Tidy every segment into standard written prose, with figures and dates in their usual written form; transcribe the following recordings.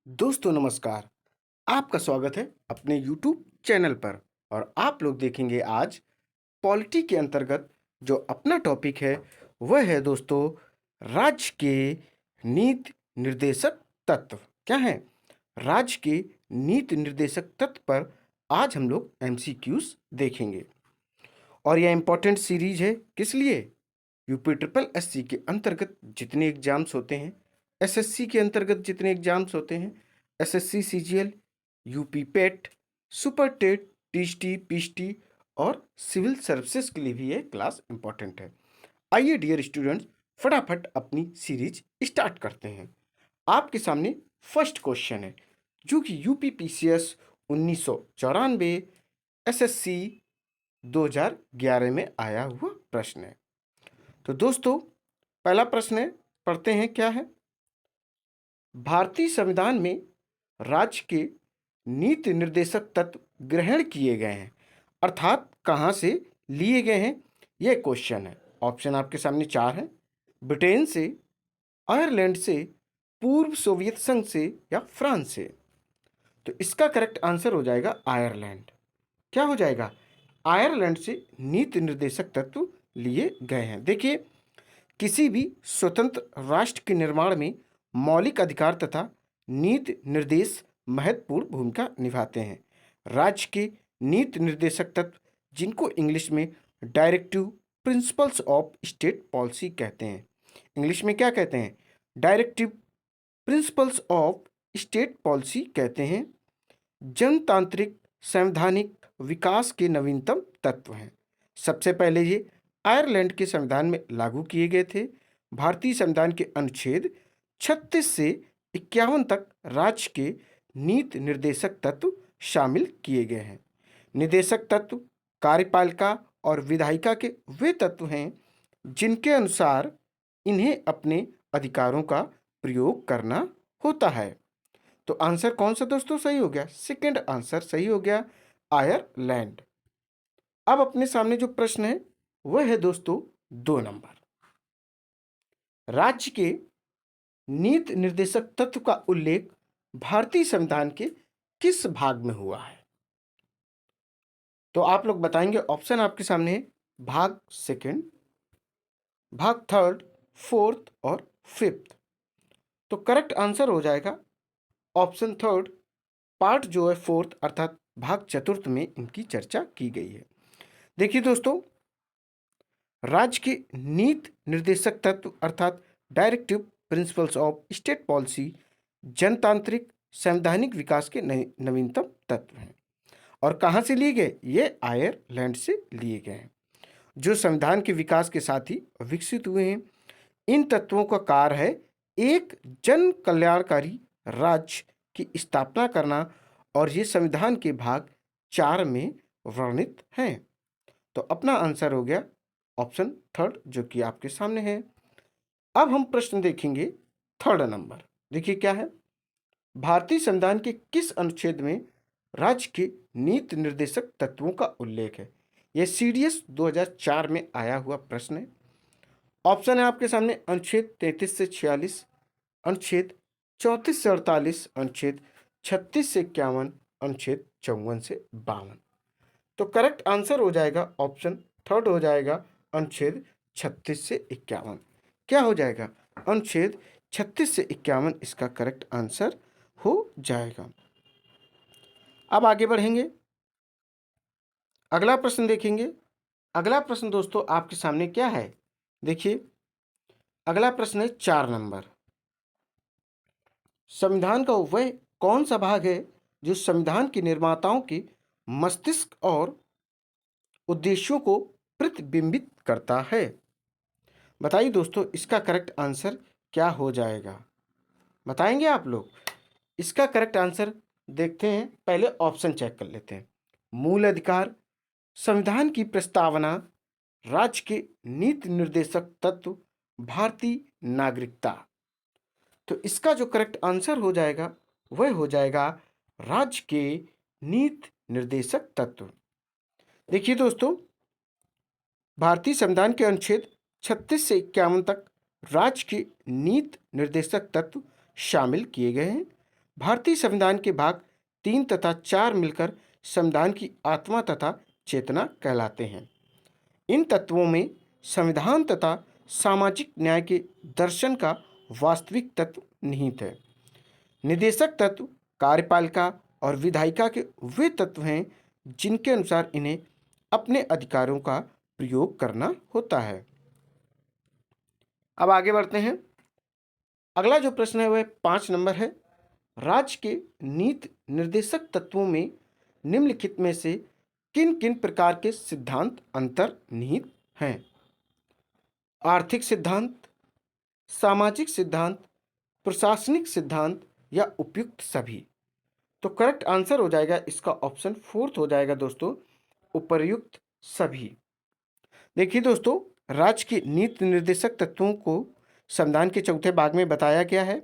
दोस्तों नमस्कार। आपका स्वागत है अपने यूट्यूब चैनल पर। और आप लोग देखेंगे आज पॉलिटी के अंतर्गत जो अपना टॉपिक है वह है दोस्तों राज्य के नीति निर्देशक तत्व। क्या है? राज्य के नीति निर्देशक तत्व पर आज हम लोग एमसीक्यूज देखेंगे। और यह इम्पोर्टेंट सीरीज है किस लिए? यूपी ट्रिपल एससी के अंतर्गत जितने एग्जाम्स होते हैं, एसएससी के अंतर्गत जितने एग्जाम्स होते हैं, एसएससी सीजीएल, यूपी पेट, सुपर टेट, टीएसटी, पीएसटी और सिविल सर्विसेज के लिए भी ये क्लास इंपॉर्टेंट है। आइए डियर स्टूडेंट्स, फटाफट अपनी सीरीज स्टार्ट करते हैं। आपके सामने फर्स्ट क्वेश्चन है जो कि यूपी पीसीएस 1994 एसएससी 2011 में आया हुआ प्रश्न है। तो दोस्तों पहला प्रश्न है, पढ़ते हैं क्या है। भारतीय संविधान में राज्य के नीति निर्देशक तत्व ग्रहण किए गए हैं, अर्थात कहाँ से लिए गए हैं, यह क्वेश्चन है। ऑप्शन आपके सामने 4 हैं। ब्रिटेन से, आयरलैंड से, पूर्व सोवियत संघ से या फ्रांस से। तो इसका करेक्ट आंसर हो जाएगा आयरलैंड। क्या हो जाएगा? आयरलैंड से नीति निर्देशक तत्व लिए गए हैं। देखिए, किसी भी स्वतंत्र राष्ट्र के निर्माण में मौलिक अधिकार तथा नीति निर्देश महत्वपूर्ण भूमिका निभाते हैं। राज्य के नीति निर्देशक तत्व, जिनको इंग्लिश में directive principles of state policy कहते हैं। इंग्लिश में क्या कहते हैं? Directive principles of state policy कहते हैं। जनतांत्रिक संवैधानिक विकास के नवीनतम तत्व हैं। सबसे पहले ये आयरलैंड के संविधान में लागू किए गए थे। भारतीय संविधान के अनुच्छेद 36 से 51 तक राज्य के नीति निर्देशक तत्व शामिल किए गए हैं। निदेशक तत्व कार्यपालिका और विधायिका के वे तत्व हैं जिनके अनुसार इन्हें अपने अधिकारों का प्रयोग करना होता है। तो आंसर कौन सा दोस्तों सही हो गया? सेकंड आंसर सही हो गया, आयरलैंड। अब अपने सामने जो प्रश्न है वह है दोस्तों 2 नंबर। राज्य के नीति निर्देशक तत्व का उल्लेख भारतीय संविधान के किस भाग में हुआ है? तो आप लोग बताएंगे। ऑप्शन आपके सामने है, भाग सेकंड, भाग थर्ड, फोर्थ और फिफ्थ। तो करेक्ट आंसर हो जाएगा ऑप्शन थर्ड, पार्ट जो है फोर्थ अर्थात भाग चतुर्थ में इनकी चर्चा की गई है। देखिए दोस्तों, राज्य के नीति निर्देशक तत्व अर्थात directive principles of state policy जनतांत्रिक संवैधानिक विकास के नवीनतम तत्व हैं। और कहाँ से लिए गए? ये आयरलैंड से लिए गए हैं, जो संविधान के विकास के साथ ही विकसित हुए हैं। इन तत्वों का कार्य है एक जन कल्याणकारी राज्य की स्थापना करना, और ये संविधान के भाग 4 में वर्णित हैं। तो अपना आंसर हो गया ऑप्शन थर्ड, जो कि आपके सामने है। अब हम प्रश्न देखेंगे थर्ड नंबर। देखिए क्या है। भारतीय संविधान के किस अनुच्छेद में राज्य के नीति निर्देशक तत्वों का उल्लेख है? यह सीडीएस 2004 में आया हुआ प्रश्न है। ऑप्शन है आपके सामने अनुच्छेद 33 से 46, अनुच्छेद 34 से 48, अनुच्छेद 36 से 51, अनुच्छेद 54 से 52। तो करेक्ट आंसर हो जाएगा ऑप्शन थर्ड हो जाएगा अनुच्छेद 36 से 51। क्या हो जाएगा? अनुच्छेद 36 से 51 इसका करेक्ट आंसर हो जाएगा। अब आगे बढ़ेंगे, अगला प्रश्न देखेंगे। अगला प्रश्न दोस्तों आपके सामने क्या है? देखिए, अगला प्रश्न है 4 नंबर। संविधान का वह कौन सा भाग है जो संविधान के निर्माताओं के मस्तिष्क और उद्देश्यों को प्रतिबिंबित करता है? बताइए दोस्तों, इसका करेक्ट आंसर क्या हो जाएगा? बताएंगे आप लोग? इसका करेक्ट आंसर देखते हैं, पहले ऑप्शन चेक कर लेते हैं। मूल अधिकार, संविधान की प्रस्तावना, राज्य के नीति निर्देशक तत्व, भारतीय नागरिकता। तो इसका जो करेक्ट आंसर हो जाएगा वह हो जाएगा राज्य के नीति निर्देशक तत्व। देखिए दोस्तों, भारतीय संविधान के अनुच्छेद 36 से 51 तक राज्य के नीति निर्देशक तत्व शामिल किए गए हैं। भारतीय संविधान के भाग 3 तथा 4 मिलकर संविधान की आत्मा तथा चेतना कहलाते हैं। इन तत्वों में संविधान तथा सामाजिक न्याय के दर्शन का वास्तविक तत्व निहित है। निदेशक तत्व कार्यपालिका और विधायिका के वे तत्व हैं जिनके अनुसार इन्हें अपने अधिकारों का प्रयोग करना होता है। अब आगे बढ़ते हैं। अगला जो प्रश्न है वह 5 नंबर है। राज्य के नीति निर्देशक तत्वों में निम्नलिखित में से किन किन प्रकार के सिद्धांत अंतर्निहित हैं? आर्थिक सिद्धांत, सामाजिक सिद्धांत, प्रशासनिक सिद्धांत या उपयुक्त सभी। तो करेक्ट आंसर हो जाएगा इसका ऑप्शन 4 हो जाएगा दोस्तों, उपयुक्त सभी। देखिए दोस्तों, राज्य के नीति निर्देशक तत्वों को संविधान के चौथे भाग में बताया गया है,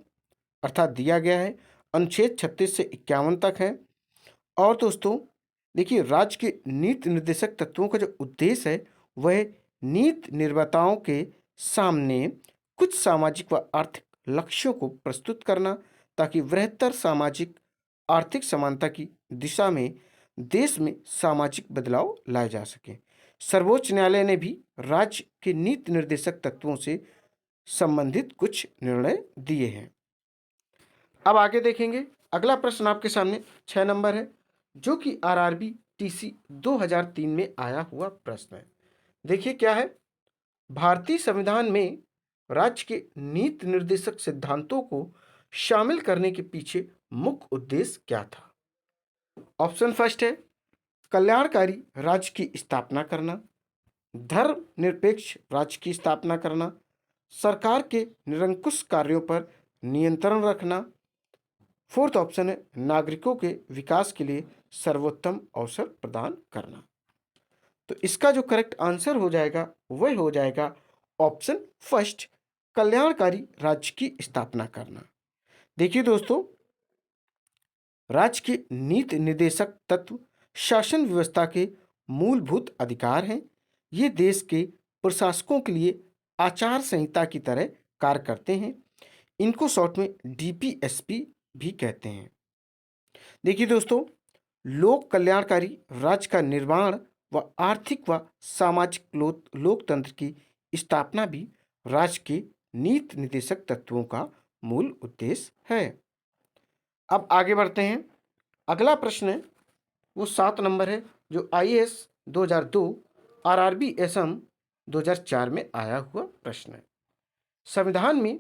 अर्थात दिया गया है, अनुच्छेद 36 से 51 तक है। और दोस्तों देखिए, राज्य के नीति निर्देशक तत्वों का जो उद्देश्य है वह नीति निर्माताओं के सामने कुछ सामाजिक व आर्थिक लक्ष्यों को प्रस्तुत करना, ताकि वृहत्तर सामाजिक आर्थिक समानता की दिशा में देश में सामाजिक बदलाव लाए जा सके। सर्वोच्च न्यायालय ने भी राज्य के नीति निर्देशक तत्वों से संबंधित कुछ निर्णय दिए हैं। अब आगे देखेंगे। अगला प्रश्न आपके सामने 6 नंबर है, जो कि आरआरबी टीसी 2003 में आया हुआ प्रश्न है। देखिए क्या है। भारतीय संविधान में राज्य के नीति निर्देशक सिद्धांतों को शामिल करने के पीछे मुख्य उद्देश्य क्या था? ऑप्शन फर्स्ट है कल्याणकारी राज्य की स्थापना करना, धर्मनिरपेक्ष राज्य की स्थापना करना, सरकार के निरंकुश कार्यों पर नियंत्रण रखना। फोर्थ ऑप्शन है नागरिकों के विकास के लिए सर्वोत्तम अवसर प्रदान करना। तो इसका जो करेक्ट आंसर हो जाएगा वह हो जाएगा ऑप्शन फर्स्ट, कल्याणकारी राज्य की स्थापना करना। देखिए दोस्तों, राज्य के नीति निर्देशक तत्व शासन व्यवस्था के मूलभूत अधिकार हैं। ये देश के प्रशासकों के लिए आचार संहिता की तरह कार्य करते हैं। इनको शॉर्ट में डीपीएसपी भी कहते हैं। देखिए दोस्तों, लोक कल्याणकारी राज्य का निर्माण व आर्थिक व सामाजिक लोकतंत्र की स्थापना भी राज्य के नीति निर्देशक तत्वों का मूल उद्देश्य है। अब आगे बढ़ते हैं। अगला प्रश्न है वो 7 नंबर है, जो आईएएस 2002 आरआरबी असम 2004 में आया हुआ प्रश्न है। संविधान में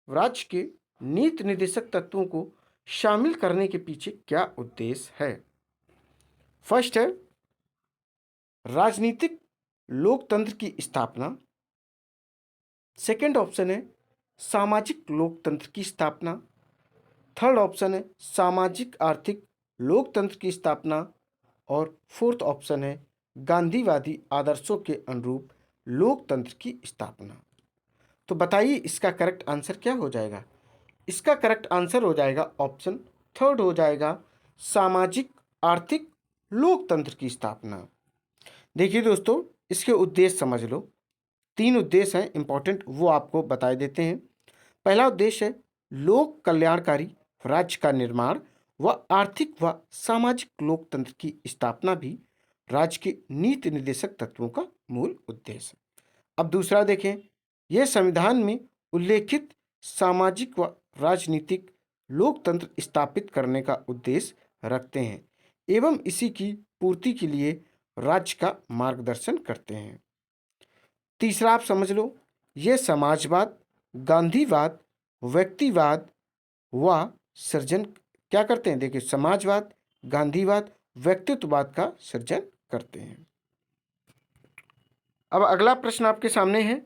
राज्य के नीति निर्देशक तत्वों को शामिल करने के पीछे क्या उद्देश्य है? फर्स्ट है राजनीतिक लोकतंत्र की स्थापना। सेकंड ऑप्शन है सामाजिक लोकतंत्र की स्थापना। थर्ड ऑप्शन है सामाजिक आर्थिक लोकतंत्र की स्थापना। और फोर्थ ऑप्शन है गांधीवादी आदर्शों के अनुरूप लोकतंत्र की स्थापना। तो बताइए इसका करेक्ट आंसर क्या हो जाएगा? इसका करेक्ट आंसर हो जाएगा ऑप्शन थर्ड हो जाएगा, सामाजिक आर्थिक लोकतंत्र की स्थापना। देखिए दोस्तों, इसके उद्देश्य समझ लो। 3 उद्देश्य हैं इंपॉर्टेंट, वो आपको बताए देते हैं। पहला उद्देश्य है लोक कल्याणकारी राज्य का निर्माण व आर्थिक व सामाजिक लोकतंत्र की स्थापना भी राज्य के नीति निर्देशक तत्वों का मूल उद्देश्य है। अब दूसरा देखें, यह संविधान में उल्लेखित सामाजिक व राजनीतिक लोकतंत्र स्थापित करने का उद्देश्य रखते हैं एवं इसी की पूर्ति के लिए राज्य का मार्गदर्शन करते हैं। तीसरा आप समझ लो, ये समाजवाद, गांधीवाद, व्यक्तिवाद व सृजन क्या करते हैं? देखिए, समाजवाद, गांधीवाद, व्यक्तित्ववाद का सृजन करते हैं। अब अगला प्रश्न आपके सामने है,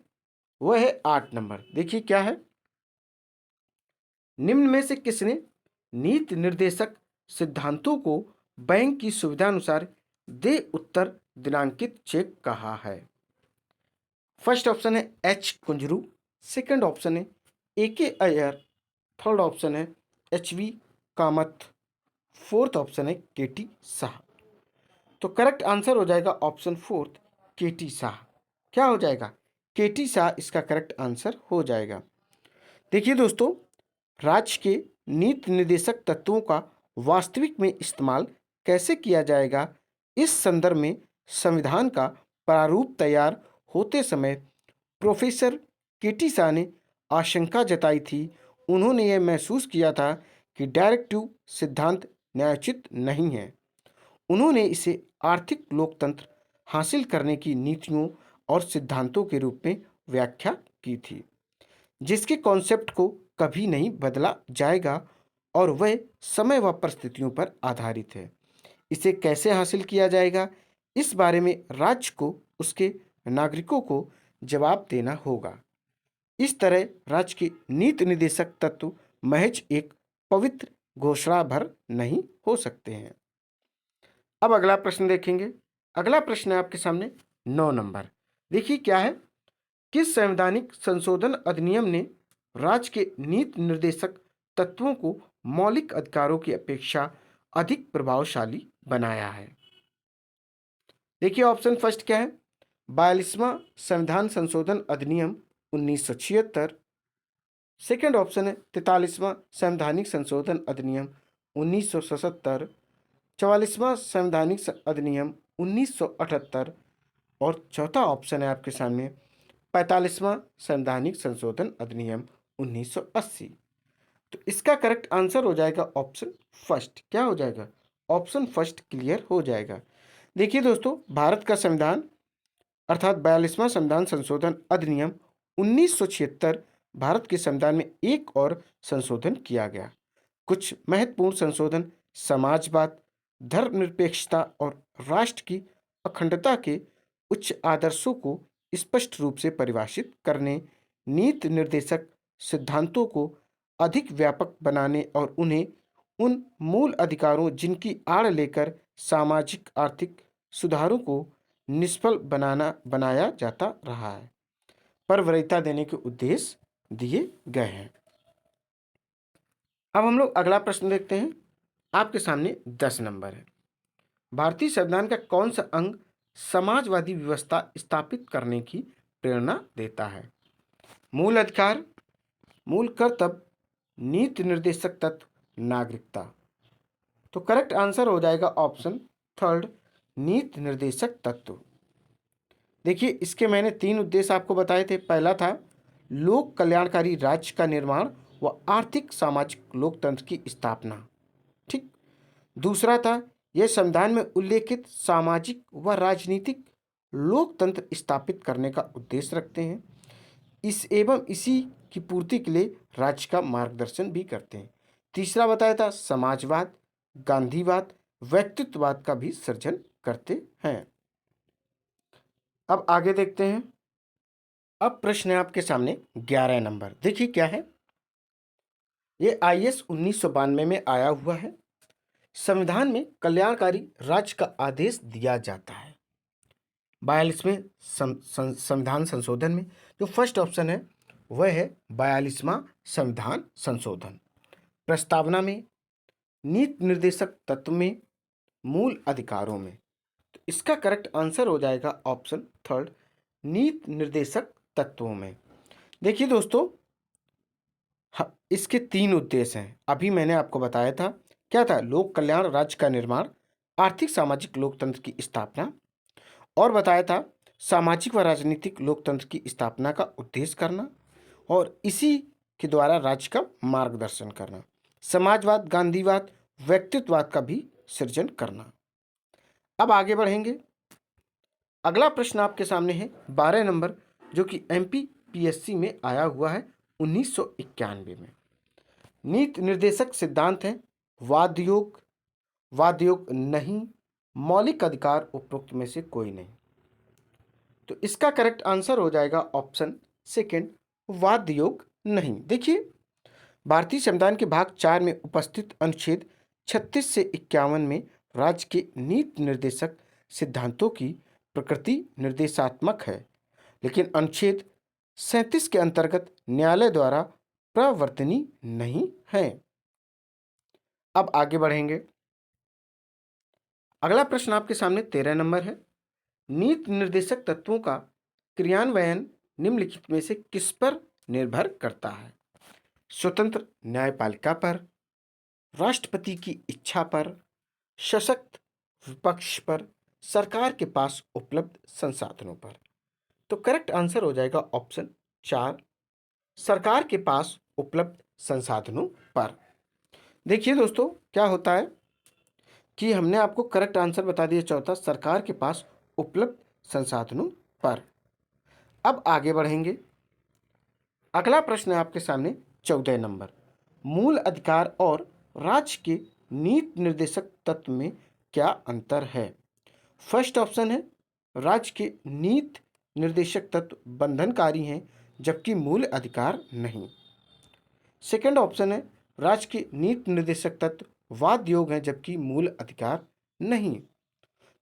वह है 8 नंबर। देखिए क्या है। निम्न में से किसने नीति निर्देशक सिद्धांतों को बैंक की सुविधा अनुसार दे उत्तर दिनांकित चेक कहा है? फर्स्ट ऑप्शन है एच कुंजरू, सेकंड ऑप्शन है AK अय्यर, थर्ड ऑप्शन है HV कामत, फोर्थ ऑप्शन है KT शाह। तो करेक्ट आंसर हो जाएगा ऑप्शन फोर्थ, KT शाह। क्या हो जाएगा? KT शाह इसका करेक्ट आंसर हो जाएगा। देखिए दोस्तों, राज्य के नीति निर्देशक तत्वों का वास्तविक में इस्तेमाल कैसे किया जाएगा, इस संदर्भ में संविधान का प्रारूप तैयार होते समय प्रोफेसर केटी शाह ने आशंका जताई थी। उन्होंने यह महसूस किया था कि डायरेक्टिव सिद्धांत न्यायोचित नहीं है। उन्होंने इसे आर्थिक लोकतंत्र हासिल करने की नीतियों और सिद्धांतों के रूप में व्याख्या की थी, जिसके कॉन्सेप्ट को कभी नहीं बदला जाएगा और वह समय व परिस्थितियों पर आधारित है। इसे कैसे हासिल किया जाएगा, इस बारे में राज्य को उसके नागरिकों को जवाब देना होगा। इस तरह राज्य के नीति निर्देशक तत्व महज एक पवित्र घोषणा भर नहीं हो सकते हैं। अब अगला प्रश्न देखेंगे। अगला प्रश्न है आपके सामने 9 नंबर। देखिए क्या है, किस संवैधानिक संशोधन अधिनियम ने राज्य के नीति निर्देशक तत्वों को मौलिक अधिकारों की अपेक्षा अधिक प्रभावशाली बनाया है? देखिए ऑप्शन फर्स्ट क्या है, 42वां संविधान संशोधन अधिनियम 1976। सेकंड ऑप्शन है 43वां संवैधानिक संशोधन अधिनियम 1977, 44वां संवैधानिक अधिनियम 1978 और चौथा ऑप्शन है आपके सामने 45वां संवैधानिक संशोधन अधिनियम 1980। तो इसका करेक्ट आंसर हो जाएगा ऑप्शन फर्स्ट। क्या हो जाएगा? ऑप्शन फर्स्ट क्लियर हो जाएगा। देखिए दोस्तों, भारत का संविधान अर्थात 42वां संविधान संशोधन अधिनियम 1976 भारत के संविधान में एक और संशोधन किया गया। कुछ महत्वपूर्ण संशोधन समाजवाद, धर्मनिरपेक्षता और राष्ट्र की अखंडता के उच्च आदर्शों को स्पष्ट रूप से परिभाषित करने, नीति निर्देशक सिद्धांतों को अधिक व्यापक बनाने और उन्हें उन मूल अधिकारों जिनकी आड़ लेकर सामाजिक आर्थिक सुधारों को निष्फल बनाया जाता रहा है, पर वरीयता देने के उद्देश्य दिए गए हैं। अब हम लोग अगला प्रश्न देखते हैं। आपके सामने 10 नंबर है। भारतीय संविधान का कौन सा अंग समाजवादी व्यवस्था स्थापित करने की प्रेरणा देता है? मूल अधिकार, मूल कर्तव्य, नीति निर्देशक तत्व, नागरिकता। तो करेक्ट आंसर हो जाएगा ऑप्शन थर्ड, नीति निर्देशक तत्व। देखिए इसके मैंने 3 उद्देश्य आपको बताए थे। पहला था लोक कल्याणकारी राज्य का निर्माण व आर्थिक सामाजिक लोकतंत्र की स्थापना, ठीक। दूसरा था यह संविधान में उल्लेखित सामाजिक व राजनीतिक लोकतंत्र स्थापित करने का उद्देश्य रखते हैं, इसी की पूर्ति के लिए राज्य का मार्गदर्शन भी करते हैं। तीसरा बताया था समाजवाद, गांधीवाद, व्यक्तित्ववाद का भी सृजन करते हैं। अब आगे देखते हैं। अब प्रश्न है आपके सामने 11 नंबर। देखिए क्या है, ये IAS 1992 में आया हुआ है। संविधान में कल्याणकारी राज्य का आदेश दिया जाता है। 42वें संविधान संशोधन में जो फर्स्ट ऑप्शन है वह है 42वां संविधान संशोधन। प्रस्तावना में, नीति निर्देशक तत्व में, मूल अधिकारों में। तो इसका करेक्ट आंसर हो जाएगा ऑप्शन थर्ड, नीति निर्देशक तत्वों में। देखिए दोस्तों, इसके 3 उद्देश्य हैं। अभी मैंने आपको बताया था क्या था, लोक कल्याण राज्य का निर्माण, आर्थिक सामाजिक लोकतंत्र की स्थापना, और बताया था सामाजिक व राजनीतिक लोकतंत्र की स्थापना का उद्देश्य करना और इसी के द्वारा राज्य का मार्गदर्शन करना, समाजवाद, गांधीवाद, व्यक्तित्ववाद का भी सृजन करना। अब आगे बढ़ेंगे। अगला प्रश्न आपके सामने है 12 नंबर, जो कि MPPSC में आया हुआ है 1991 में। नीति निर्देशक सिद्धांत है वादयोग, वादयोग नहीं, मौलिक अधिकार, उपरोक्त में से कोई नहीं। तो इसका करेक्ट आंसर हो जाएगा ऑप्शन सेकंड, वादयोग नहीं। देखिए भारतीय संविधान के भाग 4 में उपस्थित अनुच्छेद 36 से 51 में राज्य के नीति निर्देशक सिद्धांतों की प्रकृति निर्देशात्मक है, लेकिन अनुच्छेद 37 के अंतर्गत न्यायालय द्वारा प्रवर्तनीय नहीं है। अब आगे बढ़ेंगे। अगला प्रश्न आपके सामने 13 नंबर है। नीति निर्देशक तत्वों का क्रियान्वयन निम्नलिखित में से किस पर निर्भर करता है? स्वतंत्र न्यायपालिका पर, राष्ट्रपति की इच्छा पर, सशक्त विपक्ष पर, सरकार के पास उपलब्ध संसाधनों पर। तो करेक्ट आंसर हो जाएगा ऑप्शन 4, सरकार के पास उपलब्ध संसाधनों पर। देखिए दोस्तों क्या होता है कि हमने आपको करेक्ट आंसर बता दिया चौथा, सरकार के पास उपलब्ध संसाधनों पर। अब आगे बढ़ेंगे। अगला प्रश्न है आपके सामने 14 नंबर, मूल अधिकार और राज्य के नीति निर्देशक तत्व में क्या अंतर है? फर्स्ट ऑप्शन है राज्य के नीति निर्देशक तत्व बंधनकारी हैं जबकि मूल अधिकार नहीं। सेकंड ऑप्शन है राज्य के नीति निर्देशक तत्व वाद योग हैं जबकि मूल अधिकार नहीं।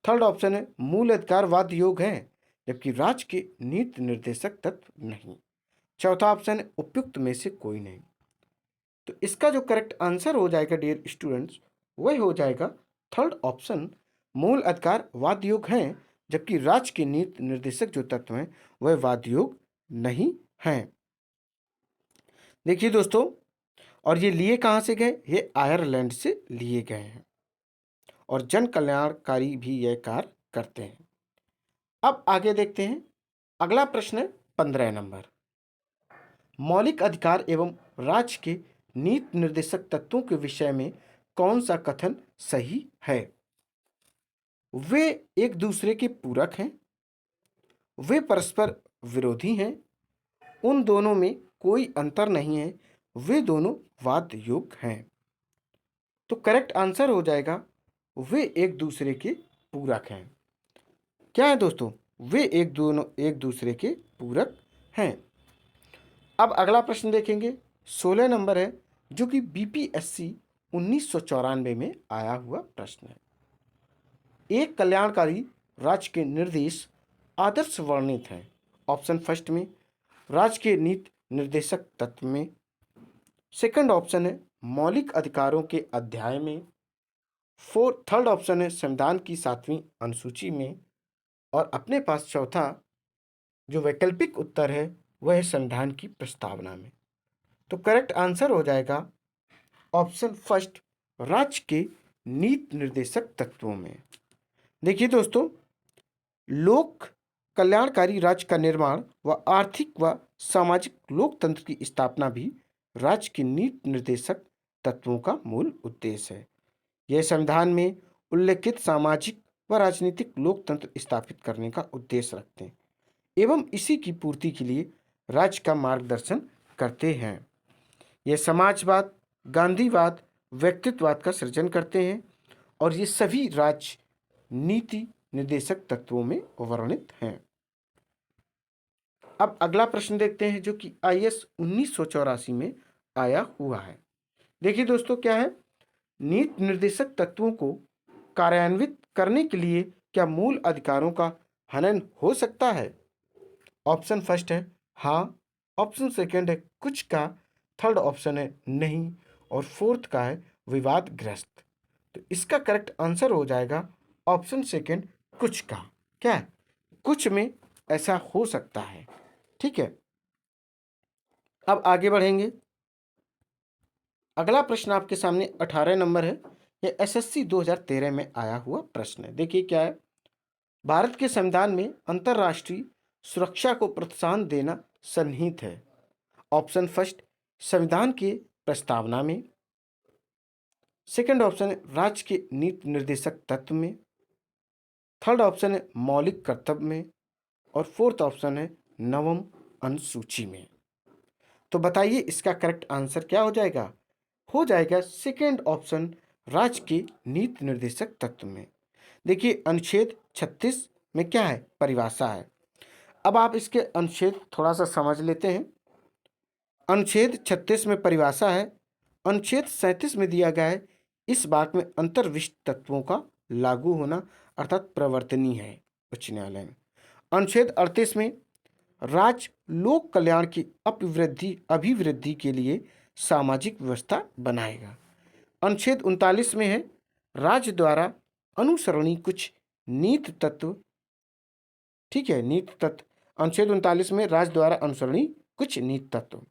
थर्ड ऑप्शन है मूल अधिकार वाद योग है जबकि राज्य के नीति निर्देशक तत्व नहीं। चौथा ऑप्शन है उपयुक्त में से कोई नहीं। तो इसका जो करेक्ट आंसर हो जाएगा डियर स्टूडेंट्स, वह हो जाएगा थर्ड ऑप्शन, मूल अधिकार वाद योग हैं जबकि राज्य के नीति निर्देशक जो तत्व हैं वह वाद योग नहीं हैं। देखिए दोस्तों, और ये लिए कहाँ से गए? ये आयरलैंड से लिए गए हैं और जन कल्याणकारी भी यह कार्य करते हैं। अब आगे देखते हैं। अगला प्रश्न है 15 नंबर, मौलिक अधिकार एवं राज्य के नीति निर्देशक तत्वों के विषय में कौन सा कथन सही है? वे एक दूसरे के पूरक हैं, वे परस्पर विरोधी हैं, उन दोनों में कोई अंतर नहीं है, वे दोनों वाद योग्य हैं। तो करेक्ट आंसर हो जाएगा वे एक दूसरे के पूरक हैं। क्या है दोस्तों? वे एक दूसरे के पूरक हैं। अब अगला प्रश्न देखेंगे, 16 नंबर है जो कि बीपीएससी 1994 में आया हुआ प्रश्न है। एक कल्याणकारी राज्य के निर्देश आदर्श वर्णित हैं। ऑप्शन फर्स्ट में राज्य के नीति निर्देशक तत्व में, सेकंड ऑप्शन है मौलिक अधिकारों के अध्याय में, थर्ड ऑप्शन है संविधान की 7वीं अनुसूची में, और अपने पास चौथा जो वैकल्पिक उत्तर है वह है संविधान की प्रस्तावना में। तो करेक्ट आंसर हो जाएगा ऑप्शन फर्स्ट, राज्य के नीति निर्देशक तत्वों में। देखिए दोस्तों, लोक कल्याणकारी राज्य का निर्माण व आर्थिक व सामाजिक लोकतंत्र की स्थापना भी राज्य के नीति निर्देशक तत्वों का मूल उद्देश्य है। यह संविधान में उल्लेखित सामाजिक व राजनीतिक लोकतंत्र स्थापित करने का उद्देश्य रखते हैं एवं इसी की पूर्ति के लिए राज्य का मार्गदर्शन करते हैं। यह समाजवाद, गांधीवाद, व्यक्तित्ववाद का सृजन करते हैं और ये सभी राज्य नीति निर्देशक तत्वों में वर्णित हैं। अब अगला प्रश्न देखते हैं जो कि आईएएस 1984 में आया हुआ है। देखिए दोस्तों क्या है, नीति निर्देशक तत्वों को कार्यान्वित करने के लिए क्या मूल अधिकारों का हनन हो सकता है? ऑप्शन फर्स्ट है हाँ, ऑप्शन सेकंड है कुछ का, थर्ड ऑप्शन है नहीं, और फोर्थ का है विवादग्रस्त। तो इसका करेक्ट आंसर हो जाएगा ऑप्शन सेकंड, कुछ का। क्या है? कुछ में ऐसा हो सकता है। ठीक है, अब आगे बढ़ेंगे। अगला प्रश्न आपके सामने 18 नंबर है। यह एसएससी 2013 में आया हुआ प्रश्न है। देखिए क्या है, भारत के संविधान में अंतर्राष्ट्रीय सुरक्षा को प्रोत्साहन देना सन्निहित है। ऑप्शन फर्स्ट, संविधान के प्रस्तावना में, सेकंड ऑप्शन है राज्य के नीति निर्देशक तत्व में, थर्ड ऑप्शन है मौलिक कर्तव्य में, और फोर्थ ऑप्शन है नवम अनुसूची में। तो बताइए इसका करेक्ट आंसर क्या हो जाएगा? हो जाएगा सेकंड ऑप्शन, राज्य के नीति निर्देशक तत्व में। देखिए अनुच्छेद 36 में क्या है? परिभाषा है। अब आप इसके अनुच्छेद थोड़ा सा समझ लेते हैं। अनुच्छेद 36 में परिभाषा है। अनुच्छेद 37 में दिया गया है इस बात में अंतर्विष्ट तत्वों का लागू होना अर्थात प्रवर्तनीय है उच्च न्यायालय में। अनुच्छेद 38 में राज्य लोक कल्याण की अभिवृद्धि के लिए सामाजिक व्यवस्था बनाएगा। अनुच्छेद 39 में है राज्य द्वारा अनुसरणीय कुछ नीति तत्व। ठीक है, नीति तत्व अनुच्छेद 39 में राज्य द्वारा अनुसरणीय कुछ नीति तत्व।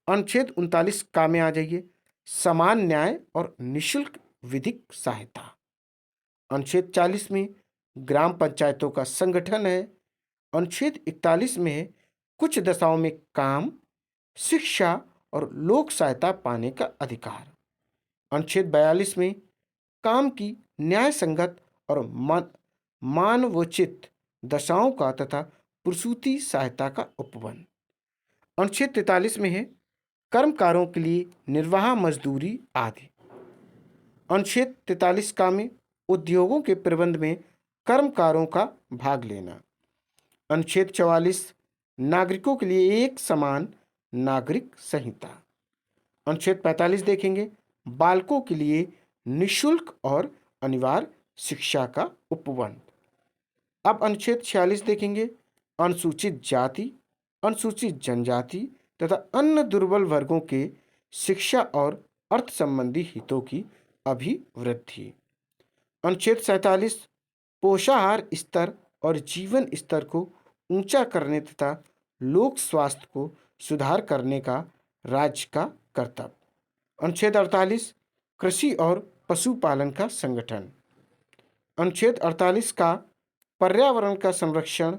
अनुच्छेद 39 का में आ जाइए, समान न्याय और निशुल्क विधिक सहायता। अनुच्छेद 40 में ग्राम पंचायतों का संगठन है। अनुच्छेद 41 में है कुछ दशाओं में काम, शिक्षा और लोक सहायता पाने का अधिकार। अनुच्छेद 42 में काम की न्याय संगत और मानवोचित दशाओं का तथा प्रसूति सहायता का उपबंध। अनुच्छेद 43 में है कर्मकारों के लिए निर्वाह मजदूरी आदि। अनुच्छेद 43 का में उद्योगों के प्रबंध में कर्मकारों का भाग लेना। अनुच्छेद 44 नागरिकों के लिए एक समान नागरिक संहिता। अनुच्छेद 45 देखेंगे बालकों के लिए निशुल्क और अनिवार्य शिक्षा का उपबंध। अब अनुच्छेद 46 देखेंगे अनुसूचित जाति, अनुसूचित जनजाति तथा अन्य दुर्बल वर्गों के शिक्षा और अर्थ संबंधी हितों की अभिवृद्धि। अनुच्छेद 47 पोषाहार स्तर और जीवन स्तर को ऊंचा करने तथा लोक स्वास्थ्य को सुधार करने का राज्य का कर्तव्य। अनुच्छेद 48 कृषि और पशुपालन का संगठन। अनुच्छेद 48 का पर्यावरण का संरक्षण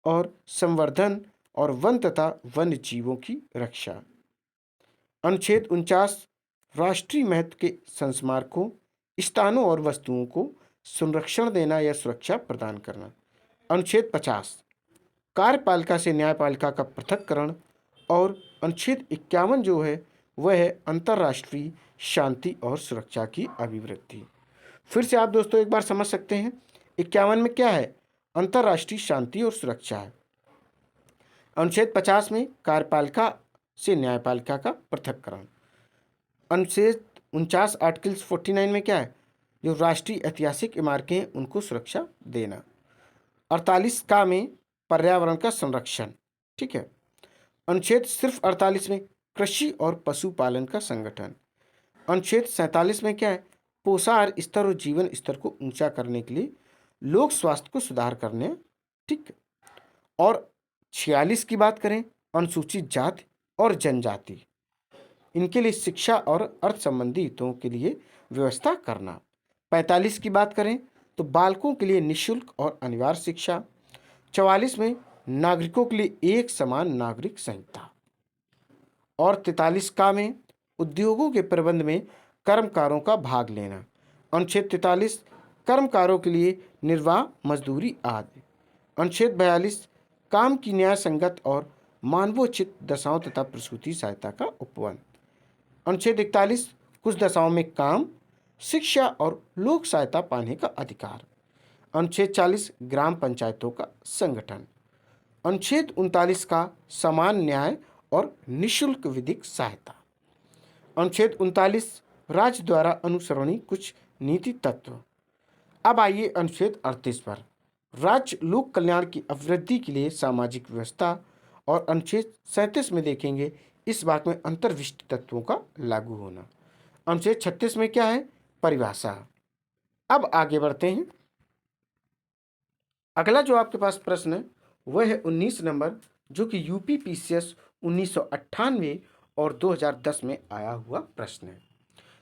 और संवर्धन और वन तथा वन्य जीवों की रक्षा। अनुच्छेद 49 राष्ट्रीय महत्व के संस्मारकों, स्थानों और वस्तुओं को संरक्षण देना या सुरक्षा प्रदान करना। अनुच्छेद 50 कार्यपालिका से न्यायपालिका का पृथक्करण। और अनुच्छेद 51 जो है वह है अंतर्राष्ट्रीय शांति और सुरक्षा की अभिवृद्धि। फिर से आप दोस्तों एक बार समझ सकते हैं 51 में क्या है, अंतर्राष्ट्रीय शांति और सुरक्षा है। अनुच्छेद 50 में कार्यपालिका से न्यायपालिका का पृथक्करण। अनुच्छेद 49 आर्टिकल्स 49 में क्या है, जो राष्ट्रीय ऐतिहासिक इमारतें हैं उनको सुरक्षा देना। 48 का में पर्यावरण का संरक्षण, ठीक है। अनुच्छेद सिर्फ 48 में कृषि और पशुपालन का संगठन। अनुच्छेद 47 में क्या है, पोषाहार स्तर और जीवन स्तर को ऊंचा करने के लिए लोक स्वास्थ्य को सुधार करने, ठीक। और 46 की बात करें अनुसूचित जाति और जनजाति, इनके लिए शिक्षा और अर्थ संबंधी हितों के लिए व्यवस्था करना। 45 की बात करें तो बालकों के लिए निशुल्क और अनिवार्य शिक्षा। 44 में नागरिकों के लिए एक समान नागरिक संहिता। और 43 का में उद्योगों के प्रबंध में कर्मकारों का भाग लेना। अनुच्छेद 43 कर्मकारों के लिए निर्वाह मजदूरी आदि। अनुच्छेद 42 काम की न्याय संगत और मानवोचित दशाओं तथा प्रसूति सहायता का उपबंध। अनुच्छेद 41 कुछ दशाओं में काम, शिक्षा और लोक सहायता पाने का अधिकार। अनुच्छेद 40 ग्राम पंचायतों का संगठन। अनुच्छेद 39 का समान न्याय और निशुल्क विधिक सहायता। अनुच्छेद 39 राज्य द्वारा अनुसरणीय कुछ नीति तत्व। अब आइए अनुच्छेद 38 पर, राज्य लोक कल्याण की अभिवृद्धि के लिए सामाजिक व्यवस्था। और अनुच्छेद 37 में देखेंगे इस बात में अंतर्विशिष्ट तत्वों का लागू होना। अनुच्छेद 36 में क्या है, परिभाषा। अब आगे बढ़ते हैं। अगला जो आपके पास प्रश्न है वह है 19 नंबर, जो कि यूपी पीसीएस 1998 और 2010 में आया हुआ प्रश्न है।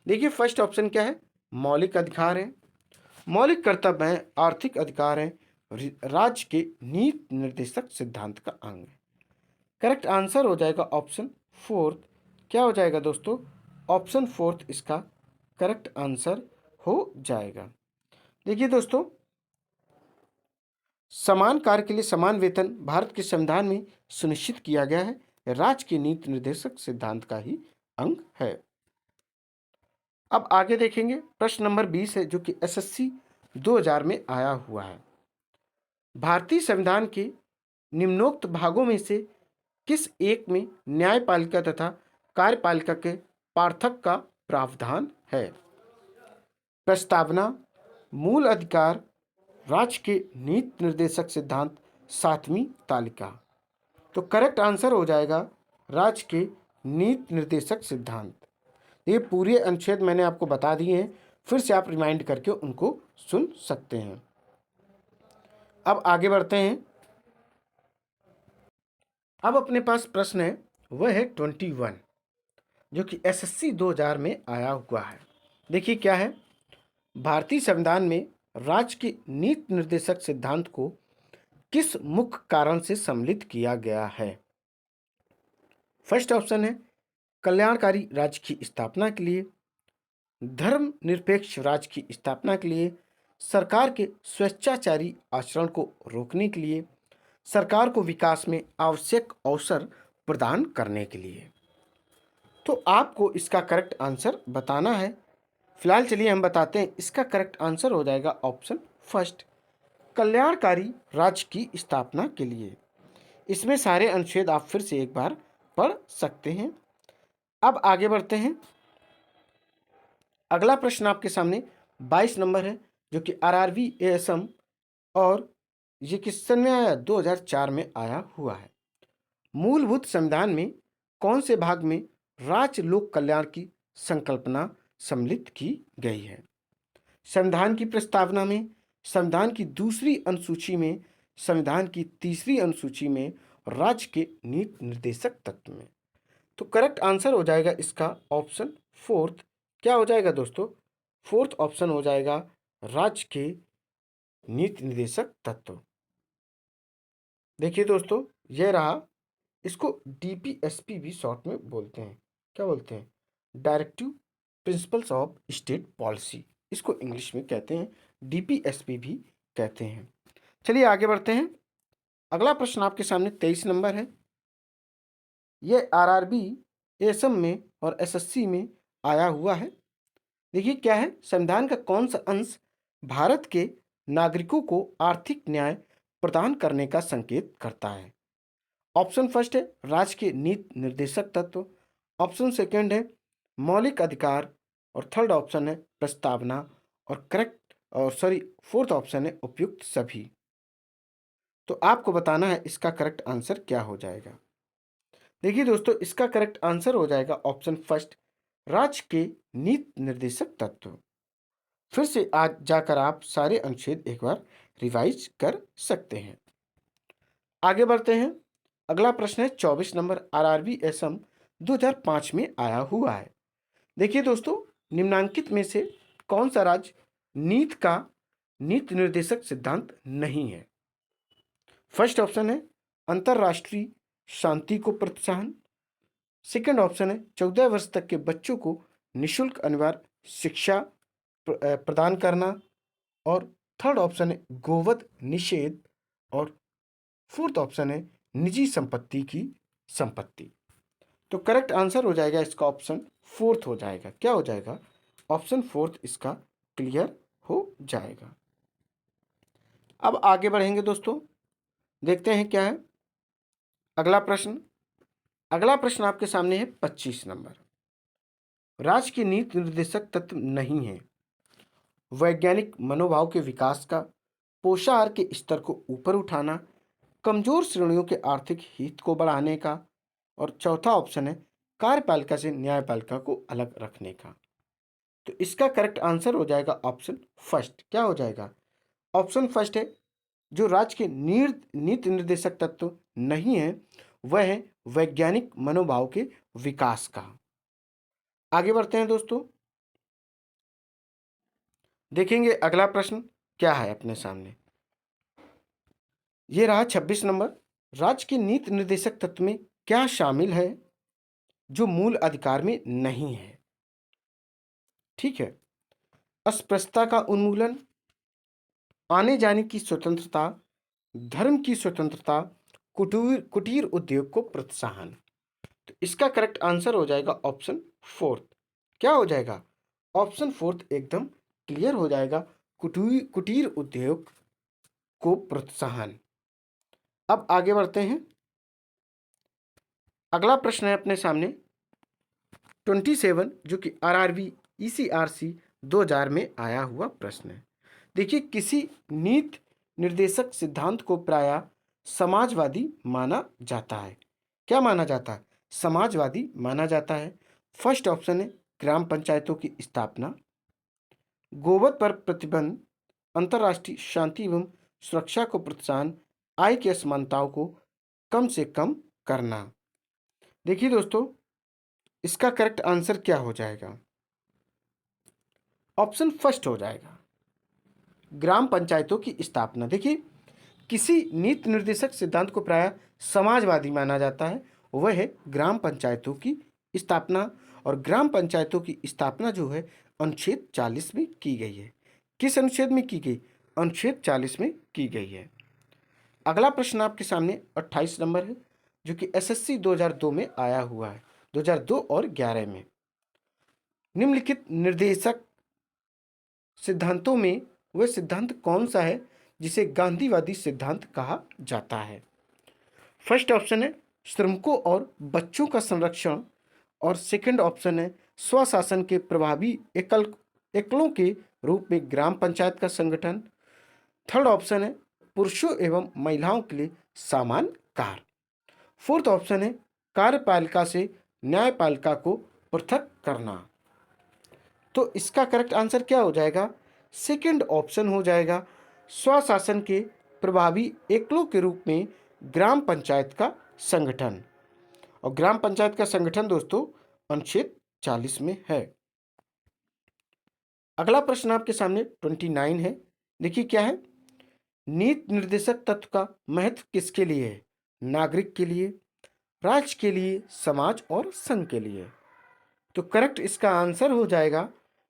देखिए फर्स्ट ऑप्शन क्या है, मौलिक अधिकार है, मौलिक कर्तव्य है, आर्थिक अधिकार है, राज्य के नीति निर्देशक सिद्धांत का अंग है। करेक्ट आंसर हो जाएगा ऑप्शन फोर्थ। क्या हो जाएगा दोस्तों, ऑप्शन फोर्थ इसका करेक्ट आंसर हो जाएगा। देखिए दोस्तों, समान कार्य के लिए समान वेतन भारत के संविधान में सुनिश्चित किया गया है, राज्य के नीति निर्देशक सिद्धांत का ही अंग है। अब आगे देखेंगे प्रश्न नंबर 20 है, जो कि एसएससी 2000 में आया हुआ है। भारतीय संविधान के निम्नोक्त भागों में से किस एक में न्यायपालिका तथा कार्यपालिका के पार्थक्य का प्रावधान है? प्रस्तावना, मूल अधिकार, राज्य के नीति निर्देशक सिद्धांत, सातवीं तालिका। तो करेक्ट आंसर हो जाएगा राज्य के नीति निर्देशक सिद्धांत। ये पूरे अनुच्छेद मैंने आपको बता दिए हैं, फिर से आप रिमाइंड करके उनको सुन सकते हैं। अब आगे बढ़ते हैं। अब अपने पास प्रश्न है वह है 21। जो कि एसएससी 2000 में आया हुआ है। देखिए क्या है, भारतीय संविधान में राज्य के नीति निर्देशक सिद्धांत को किस मुख्य कारण से सम्मिलित किया गया है? फर्स्ट ऑप्शन है कल्याणकारी राज्य की स्थापना के लिए, धर्मनिरपेक्ष राज्य की स्थापना के लिए, सरकार के स्वेच्छाचारी आचरण को रोकने के लिए, सरकार को विकास में आवश्यक अवसर प्रदान करने के लिए। तो आपको इसका करेक्ट आंसर बताना है। फिलहाल चलिए हम बताते हैं, इसका करेक्ट आंसर हो जाएगा ऑप्शन फर्स्ट, कल्याणकारी राज्य की स्थापना के लिए। इसमें सारे अनुच्छेद आप फिर से एक बार पढ़ सकते हैं। अब आगे बढ़ते हैं। अगला प्रश्न आपके सामने 22 नंबर है, जो कि आरआरबी एएसएम और ये किस सन में आया? 2004 में आया हुआ है। मूलभूत संविधान में कौन से भाग में राज्य लोक कल्याण की संकल्पना सम्मिलित की गई है? संविधान की प्रस्तावना में, संविधान की दूसरी अनुसूची में, संविधान की तीसरी अनुसूची में, राज्य के नीति निर्देशक तत्व में। तो करेक्ट आंसर हो जाएगा इसका ऑप्शन फोर्थ। क्या हो जाएगा दोस्तों? फोर्थ ऑप्शन हो जाएगा राज्य के नीति निर्देशक तत्व। देखिए दोस्तों, यह रहा, इसको डीपीएसपी भी शॉर्ट में बोलते हैं। क्या बोलते हैं? Directive principles of state policy, इसको इंग्लिश में कहते हैं, डीपीएसपी भी कहते हैं। चलिए आगे बढ़ते हैं। अगला प्रश्न आपके सामने 23 नंबर है। यह आरआरबी एएसएम में और एसएससी में आया हुआ है। देखिए क्या है, संविधान का कौन सा अंश भारत के नागरिकों को आर्थिक न्याय प्रदान करने का संकेत करता है? ऑप्शन फर्स्ट है राज्य के नीति निर्देशक तत्व, ऑप्शन सेकंड है मौलिक अधिकार, और थर्ड ऑप्शन है प्रस्तावना, और फोर्थ ऑप्शन है उपयुक्त सभी। तो आपको बताना है इसका करेक्ट आंसर क्या हो जाएगा। देखिए दोस्तों, इसका करेक्ट आंसर हो जाएगा ऑप्शन फर्स्ट, राज्य के नीति निर्देशक तत्व। फिर से आज जाकर आप सारे अनुच्छेद एक बार रिवाइज कर सकते हैं। आगे बढ़ते हैं। अगला प्रश्न है 24 नंबर, आरआरबी एसएम 2005 में आया हुआ है। देखिए दोस्तों, निम्नांकित में से कौन सा राज्य नीति का नीति निर्देशक सिद्धांत नहीं है? फर्स्ट ऑप्शन है अंतरराष्ट्रीय शांति को प्रोत्साहन, सेकंड ऑप्शन है 14 वर्ष तक के बच्चों को निशुल्क अनिवार्य शिक्षा प्रदान करना, और थर्ड ऑप्शन है गोवध निषेध, और फोर्थ ऑप्शन है निजी संपत्ति की संपत्ति। तो करेक्ट आंसर हो जाएगा इसका ऑप्शन फोर्थ हो जाएगा। क्या हो जाएगा? ऑप्शन फोर्थ इसका क्लियर हो जाएगा। अब आगे बढ़ेंगे दोस्तों, देखते हैं क्या है अगला प्रश्न। अगला प्रश्न आपके सामने है 25 नंबर, राज्य के नीति निर्देशक तत्व नहीं है, वैज्ञानिक मनोभाव के विकास का, पोषाहार के स्तर को ऊपर उठाना, कमजोर श्रेणियों के आर्थिक हित को बढ़ाने का, और चौथा ऑप्शन है कार्यपालिका से न्यायपालिका को अलग रखने का। तो इसका करेक्ट आंसर हो जाएगा ऑप्शन फर्स्ट। क्या हो जाएगा? ऑप्शन फर्स्ट है जो राज्य के नीति निर्देशक तत्व नहीं है, वह है वैज्ञानिक मनोभाव के विकास का। आगे बढ़ते हैं दोस्तों, देखेंगे अगला प्रश्न क्या है अपने सामने। ये रहा 26 नंबर, राज्य के नीति निर्देशक तत्व में क्या शामिल है जो मूल अधिकार में नहीं है? ठीक है, अस्पृश्यता का उन्मूलन, आने जाने की स्वतंत्रता, धर्म की स्वतंत्रता, कुटीर उद्योग को प्रोत्साहन। तो इसका करेक्ट आंसर हो जाएगा ऑप्शन फोर्थ। क्या हो जाएगा? ऑप्शन फोर्थ एकदम क्लियर हो जाएगा, कुटीर उद्योग को प्रोत्साहन। अब आगे बढ़ते हैं। अगला प्रश्न है अपने सामने 27, जो कि आरआरबी ईसीआरसी 2000 में आया हुआ प्रश्न है। देखिए, किसी नीति निर्देशक सिद्धांत को प्रायः समाजवादी माना जाता है। क्या माना जाता है? समाजवादी माना जाता है। फर्स्ट ऑप्शन है ग्राम पंचायतों की स्थापना, गोवध पर प्रतिबंध, अंतर्राष्ट्रीय शांति एवं सुरक्षा को प्रोत्साहन, आय की असमानताओं को कम से कम करना। देखिए दोस्तों, इसका करेक्ट आंसर क्या हो जाएगा? ऑप्शन फर्स्ट हो जाएगा, ग्राम पंचायतों की स्थापना। देखिए, किसी नीति निर्देशक सिद्धांत को प्रायः समाजवादी माना जाता है, वह है ग्राम पंचायतों की स्थापना। और ग्राम पंचायतों की स्थापना जो है अनुच्छेद 40 में की गई है। किस अनुच्छेद में की गई? अनुच्छेद 40 में की गई है। अगला प्रश्न आपके सामने 28 नंबर है, जो कि एसएससी 2002 में आया हुआ है, 2002 और 11 में। निम्नलिखित निर्देशक सिद्धांतों में वह सिद्धांत कौन सा है जिसे गांधीवादी सिद्धांत कहा जाता है? फर्स्ट ऑप्शन है श्रमिकों और बच्चों का संरक्षण, और सेकंड ऑप्शन है स्वशासन के प्रभावी एकलों के रूप में ग्राम पंचायत का संगठन। थर्ड ऑप्शन है पुरुषों एवं महिलाओं के लिए समान कार्य। फोर्थ ऑप्शन है कार्यपालिका से न्यायपालिका को पृथक करना। तो इसका करेक्ट आंसर क्या हो जाएगा? सेकंड ऑप्शन हो जाएगा, स्वशासन के प्रभावी एकलों के रूप में ग्राम पंचायत का संगठन। और ग्राम पंचायत का संगठन दोस्तों अनुच्छेद 40 में है। अगला प्रश्न आपके सामने 29 है। देखिए क्या है, नीति निर्देशक तत्व का महत्व किसके लिए है? नागरिक के लिए, राज्य के लिए, समाज और संघ के लिए। तो करेक्ट इसका आंसर हो जाएगा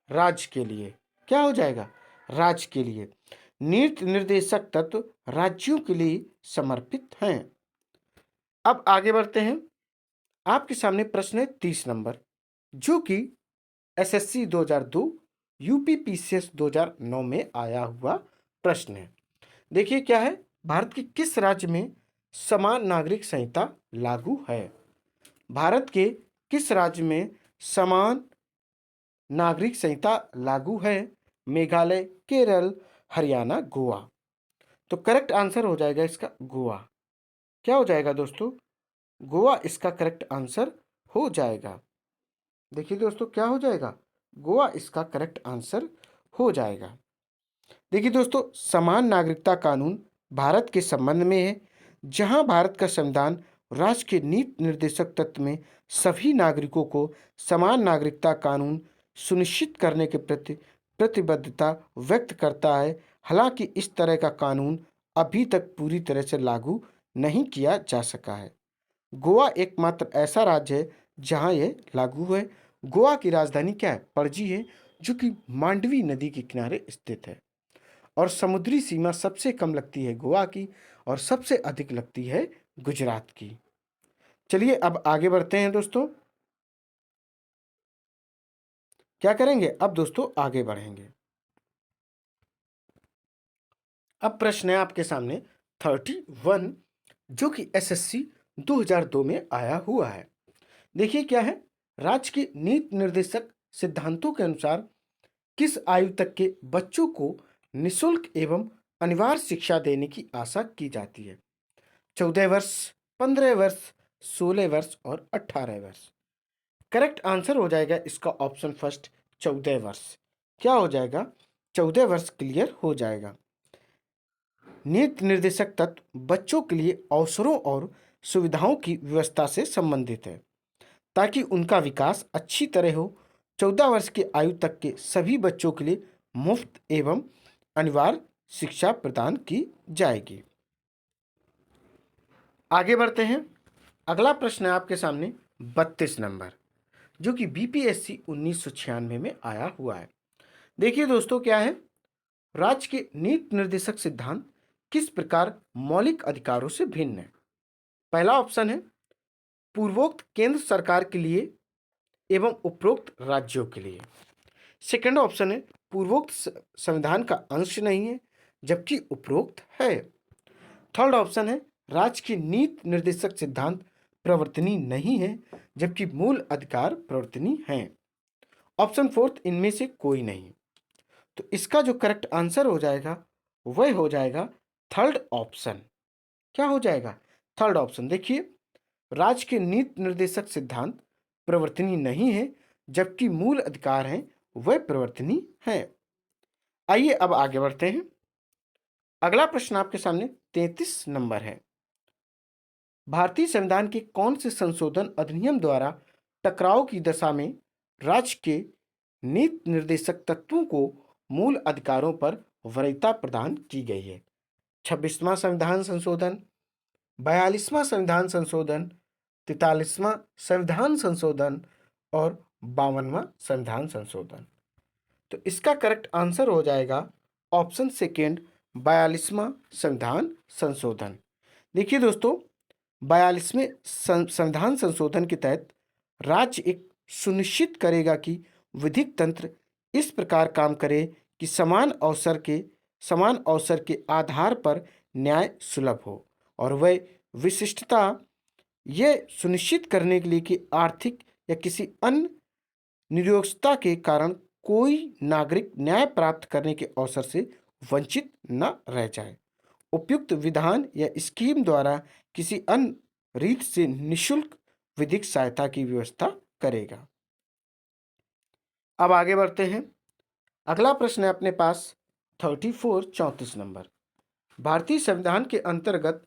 राज्य के लिए। क्या हो जाएगा? राज्य के लिए। नीति निर्देशक तत्व राज्यों के लिए समर्पित हैं। अब आगे बढ़ते हैं। आपके सामने प्रश्न है 30 नंबर, जो कि एसएससी 2002 यूपी पीसीएस 2009 में आया हुआ प्रश्न है। देखिए क्या है, भारत के किस राज्य में समान नागरिक संहिता लागू है? भारत के किस राज्य में समान नागरिक संहिता लागू है? मेघालय, केरल, हरियाणा, गोवा। तो करेक्ट आंसर हो जाएगा इसका गोवा। क्या हो जाएगा दोस्तों? गोवा इसका करेक्ट आंसर हो जाएगा। देखिए दोस्तों क्या हो जाएगा? गोवा इसका करेक्ट आंसर हो जाएगा। देखिए दोस्तों, समान नागरिकता कानून भारत के संबंध में है, जहां भारत का संविधान राष्ट्र के नीति निर्देशक तत्व में सभी नागरिकों को समान नागरिकता कानून सुनिश्चित करने के प्रति प्रतिबद्धता व्यक्त करता है। हालांकि इस तरह का कानून अभी तक पूरी तरह से लागू नहीं किया जा सका है। गोवा एकमात्र ऐसा राज्य है जहां यह लागू है। गोवा की राजधानी क्या है? पणजी है, जो कि मांडवी नदी के किनारे स्थित है। और समुद्री सीमा सबसे कम लगती है गोवा की, और सबसे अधिक लगती है गुजरात की। चलिए अब आगे बढ़ते हैं दोस्तों। क्या करेंगे अब दोस्तों? आगे बढ़ेंगे। अब प्रश्न है आपके सामने 31, जो कि एसएससी 2002 में आया हुआ है। देखिए क्या है, राज्य के नीति निर्देशक सिद्धांतों के अनुसार किस आयु तक के बच्चों को निःशुल्क एवं अनिवार्य शिक्षा देने की आशा की जाती है? 14 वर्ष, 15 वर्ष, 16 वर्ष और 18 वर्ष। करेक्ट आंसर हो जाएगा इसका ऑप्शन फर्स्ट, 14 वर्ष। क्या हो जाएगा? 14 वर्ष क्लियर हो जाएगा। नीति निर्देशक तत्व बच्चों के लिए अवसरों और सुविधाओं की व्यवस्था से संबंधित है, ताकि उनका विकास अच्छी तरह हो। 14 वर्ष की आयु तक के सभी बच्चों के लिए मुफ्त एवं अनिवार्य शिक्षा प्रदान की जाएगी। आगे बढ़ते हैं। अगला प्रश्न है आपके सामने 32 नंबर, जो कि बीपीएससी 1996 में आया हुआ है। देखिए दोस्तों क्या है, राज्य के नीति निर्देशक सिद्धांत किस प्रकार मौलिक अधिकारों से भिन्न है? पहला ऑप्शन है पूर्वोक्त केंद्र सरकार के लिए एवं उपरोक्त राज्यों के लिए। सेकंड ऑप्शन है पूर्वोक्त संविधान का अंश नहीं है जबकि उपरोक्त है। थर्ड ऑप्शन है राज्य की नीति निर्देशक सिद्धांत प्रवर्तनीय नहीं है जबकि मूल अधिकार प्रवर्तनीय हैं। ऑप्शन फोर्थ इनमें से कोई नहीं। तो इसका जो करेक्ट आंसर हो जाएगा वह हो जाएगा थर्ड ऑप्शन। क्या हो जाएगा? Third option. देखिए, राज्य के नीति निर्देशक सिद्धांत प्रवर्तनीय नहीं है जबकि मूल अधिकार हैं वह प्रवर्तनीय हैं। आइए अब आगे बढ़ते हैं। अगला प्रश्न आपके सामने 33 नंबर है। भारतीय संविधान के कौन से संशोधन अधिनियम द्वारा टकराव की दशा में राज्य के नीति निर्देशक तत्वों को मूल अधिकारों पर वरीयता प्रदान की गई है। 26वां संविधान संशोधन, 42वां संविधान संशोधन, 43वां संविधान संशोधन और 52वां संविधान संशोधन। तो इसका करेक्ट आंसर हो जाएगा ऑप्शन सेकेंड, 42वां संविधान संशोधन। देखिए दोस्तों, 42वें संविधान संशोधन के तहत राज्य एक सुनिश्चित करेगा कि विधिक तंत्र इस प्रकार काम करे कि समान अवसर के आधार पर न्याय सुलभ हो, और वह विशिष्टता यह सुनिश्चित करने के लिए कि आर्थिक या किसी अन्य निरक्षरता के कारण कोई नागरिक न्याय प्राप्त करने के अवसर से वंचित न रह जाए। उपयुक्त विधान या स्कीम द्वारा किसी अन्य रीत से निशुल्क विधिक सहायता की व्यवस्था करेगा। अब आगे बढ़ते हैं। अगला प्रश्न है अपने पास 34 नंबर। भारतीय संविधान के अंतर्गत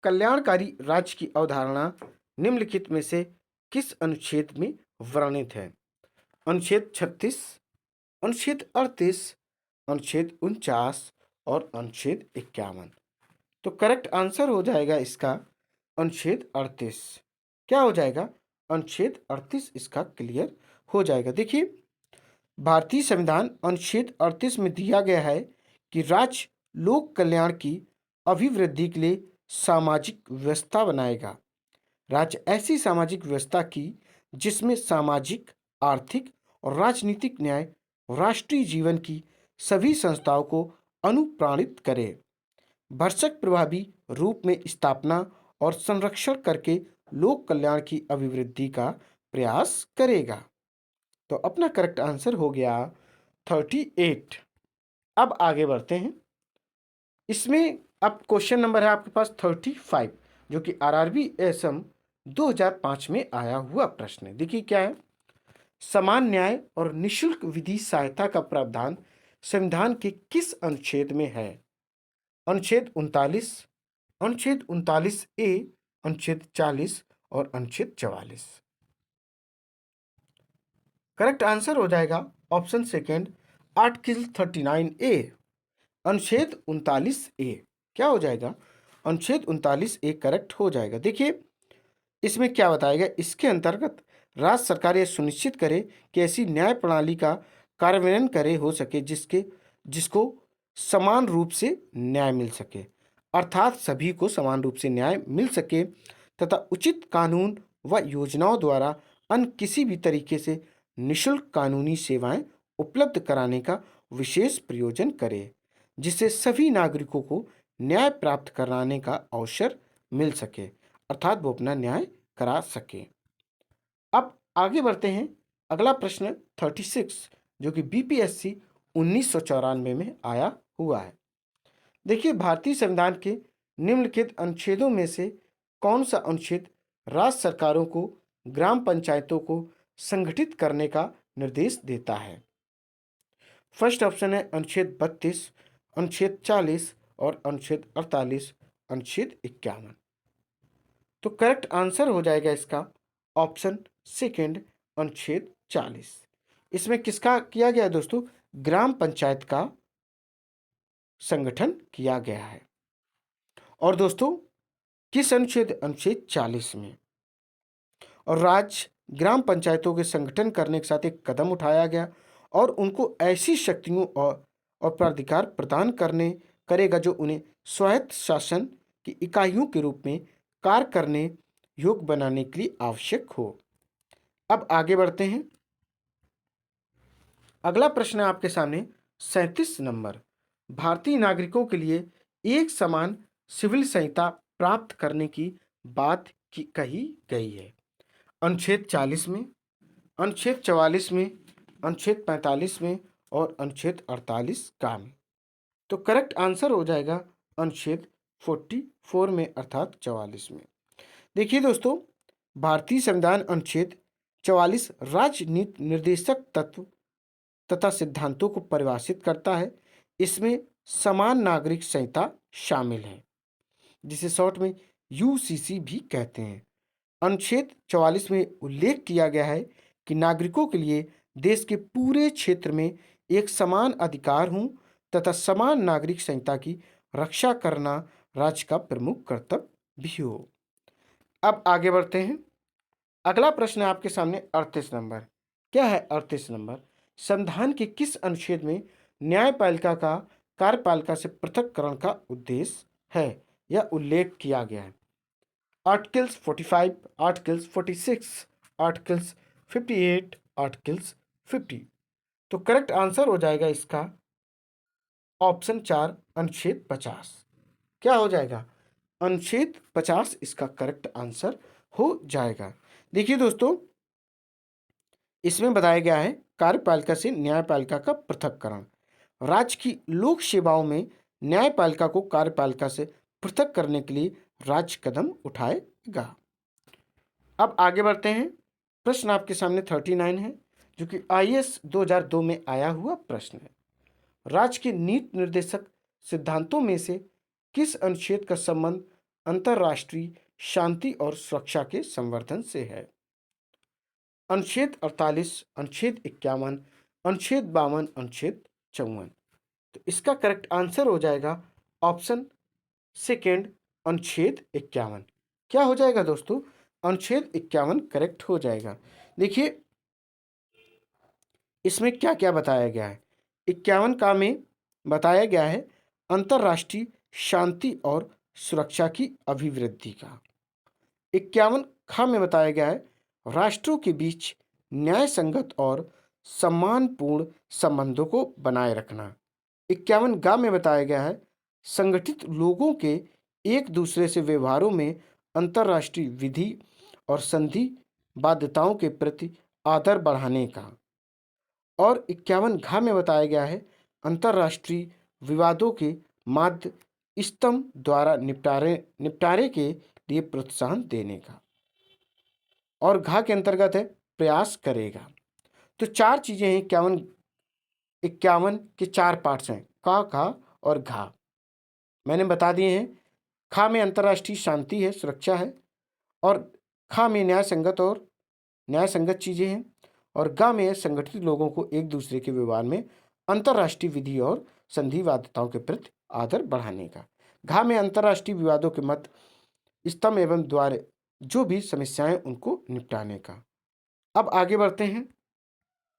कल्याणकारी राज्य की अवधारणा निम्नलिखित में से किस अनुच्छेद में वर्णित है? अनुच्छेद 36, अनुच्छेद 38, अनुच्छेद 49 और अनुच्छेद 51। तो करेक्ट आंसर हो जाएगा इसका अनुच्छेद 38। क्या हो जाएगा? अनुच्छेद 38 इसका क्लियर हो जाएगा। देखिए, भारतीय संविधान अनुच्छेद 38 में दिया गया है कि राज्य लोक कल्याण की अभिवृद्धि के लिए सामाजिक व्यवस्था बनाएगा। राज्य ऐसी सामाजिक व्यवस्था की जिसमें सामाजिक, आर्थिक और राजनीतिक न्याय राष्ट्रीय जीवन की सभी संस्थाओं को अनुप्राणित करे, भरसक प्रभावी रूप में स्थापना और संरक्षण करके लोक कल्याण की अभिवृद्धि का प्रयास करेगा। तो अपना करेक्ट आंसर हो गया 38। अब आगे बढ़ते हैं। इसमें अब क्वेश्चन नंबर है आपके पास 35, जो कि आरआरबी एसएम 2005 में आया हुआ प्रश्न है। देखिए क्या है। समान न्याय और निशुल्क विधि सहायता का प्रावधान संविधान के किस अनुच्छेद में है? अनुच्छेद 39, अनुच्छेद 39A, अनुच्छेद 40 और अनुच्छेद 44। करेक्ट आंसर हो जाएगा ऑप्शन सेकेंड, आर्टिकल 39A, अनुच्छेद 39A। क्या हो जाएगा? अनुच्छेद 39A करेक्ट हो जाएगा। देखिए, इसमें क्या बताएगा? इसके अंतर्गत राज्य सरकार यह सुनिश्चित करे कि ऐसी न्याय प्रणाली का कार्यान्वयन करे हो सके जिसको समान रूप से न्याय मिल सके, अर्थात सभी को समान रूप से न्याय मिल सके, तथा उचित कानून व योजनाओं द्वारा अन्य किसी भी तरीके से निशुल्क कानूनी सेवाएं उपलब्ध कराने का विशेष प्रयोजन करे, जिससे सभी नागरिकों को न्याय प्राप्त कराने का अवसर मिल सके, अर्थात वो अपना न्याय करा सके। अब आगे बढ़ते हैं। अगला प्रश्न 36, जो कि बीपीएससी 1994 में आया हुआ है। देखिए, भारतीय संविधान के निम्नलिखित अनुच्छेदों में से कौन सा अनुच्छेद राज्य सरकारों को ग्राम पंचायतों को संगठित करने का निर्देश देता है? फर्स्ट ऑप्शन है अनुच्छेद 32, अनुच्छेद 40 और अनुच्छेद 48, अनुच्छेद 51। तो करेक्ट आंसर हो जाएगा इसका ऑप्शन सेकेंड, अनुच्छेद 40। इसमें किसका किया गया है दोस्तों? ग्राम पंचायत का संगठन किया गया है। और दोस्तों, किस अनुच्छेद? अनुच्छेद 40 में। और राज्य ग्राम पंचायतों के संगठन करने के साथ एक कदम उठाया गया और उनको ऐसी शक्तियों और प्राधिकार प्रदान करेगा जो उन्हें स्वायत्त शासन की इकाइयों के रूप में कार्य करने योग्य बनाने के लिए आवश्यक हो। अब आगे बढ़ते हैं। अगला प्रश्न है आपके सामने 37 नंबर। भारतीय नागरिकों के लिए एक समान सिविल संहिता प्राप्त करने की बात कही गई है। अनुच्छेद 40 में, अनुच्छेद 44 में, अनुच्छेद 45 में और अनुच्छेद 48 का में। तो करेक्ट आंसर हो जाएगा अनुच्छेद 44 में, अर्थात 44 में। देखिए दोस्तों, भारतीय संविधान अनुच्छेद 44 राज्य नीति निर्देशक तत्व तथा सिद्धांतों को परिभाषित करता है। इसमें समान नागरिक संहिता शामिल है, जिसे शॉर्ट में यूसीसी भी कहते हैं। अनुच्छेद 44 में उल्लेख किया गया है कि नागरिकों के लिए देश के पूरे क्षेत्र में एक समान अधिकार हों तथा समान नागरिक संहिता की रक्षा करना राज्य का प्रमुख कर्तव्य भी हो। अब आगे बढ़ते हैं। अगला प्रश्न है आपके सामने 38 नंबर। क्या है 38 नंबर? संविधान के किस अनुच्छेद में न्यायपालिका का कार्यपालिका से पृथककरण का उद्देश्य है या उल्लेख किया गया है? Articles 45, articles 46, articles 58, articles 50। तो करेक्ट आंसर हो जाएगा इसका ऑप्शन 4, अनुच्छेद 50। क्या हो जाएगा? अनुच्छेद 50 इसका करेक्ट आंसर हो जाएगा। देखिए दोस्तों, इसमें बताया गया है कार्यपालिका से न्यायपालिका का पृथककरण। राज्य की लोक सेवाओं में न्यायपालिका को कार्यपालिका से पृथक करने के लिए राज्य कदम उठाएगा। अब आगे बढ़ते हैं। प्रश्न आपके सामने 39 है, जो कि आईएएस 2002 में आया हुआ प्रश्न है। राज्य के नीति निर्देशक सिद्धांतों में से किस अनुच्छेद का संबंध अंतर्राष्ट्रीय शांति और सुरक्षा के संवर्धन से है? अनुच्छेद 48, अनुच्छेद 51, अनुच्छेद 52, अनुच्छेद 54। तो इसका करेक्ट आंसर हो जाएगा ऑप्शन सेकेंड, अनुच्छेद 51। क्या हो जाएगा दोस्तों? अनुच्छेद 51 करेक्ट हो जाएगा। देखिए, इसमें क्या क्या बताया गया है। 51 का में बताया गया है अंतर्राष्ट्रीय शांति और सुरक्षा की अभिवृद्धि का। 51 खा में बताया गया है राष्ट्रों के बीच न्याय संगत और सम्मानपूर्ण संबंधों को बनाए रखना। 51 गा में बताया गया है संगठित लोगों के एक दूसरे से व्यवहारों में अंतर्राष्ट्रीय विधि और संधि बाध्यताओं के प्रति आदर बढ़ाने का। और 51 घा में बताया गया है अंतर्राष्ट्रीय विवादों के माध्य स्तंभ द्वारा निपटारे के लिए प्रोत्साहन देने का। और घा के अंतर्गत है प्रयास करेगा। तो चार चीजें हैं। 51 के चार पार्ट्स हैं, का, खा और घा। मैंने बता दिए हैं। खा में अंतर्राष्ट्रीय शांति है, सुरक्षा है। और खा में न्याय संगत चीजें हैं। और गा में संगठित लोगों को एक दूसरे के व्यवहार में अंतर्राष्ट्रीय विधि और संधि बाध्यताओं के प्रति आदर बढ़ाने का। घा में अंतर्राष्ट्रीय विवादों के मत स्तंभ एवं द्वार जो भी समस्याएं उनको निपटाने का। अब आगे बढ़ते हैं।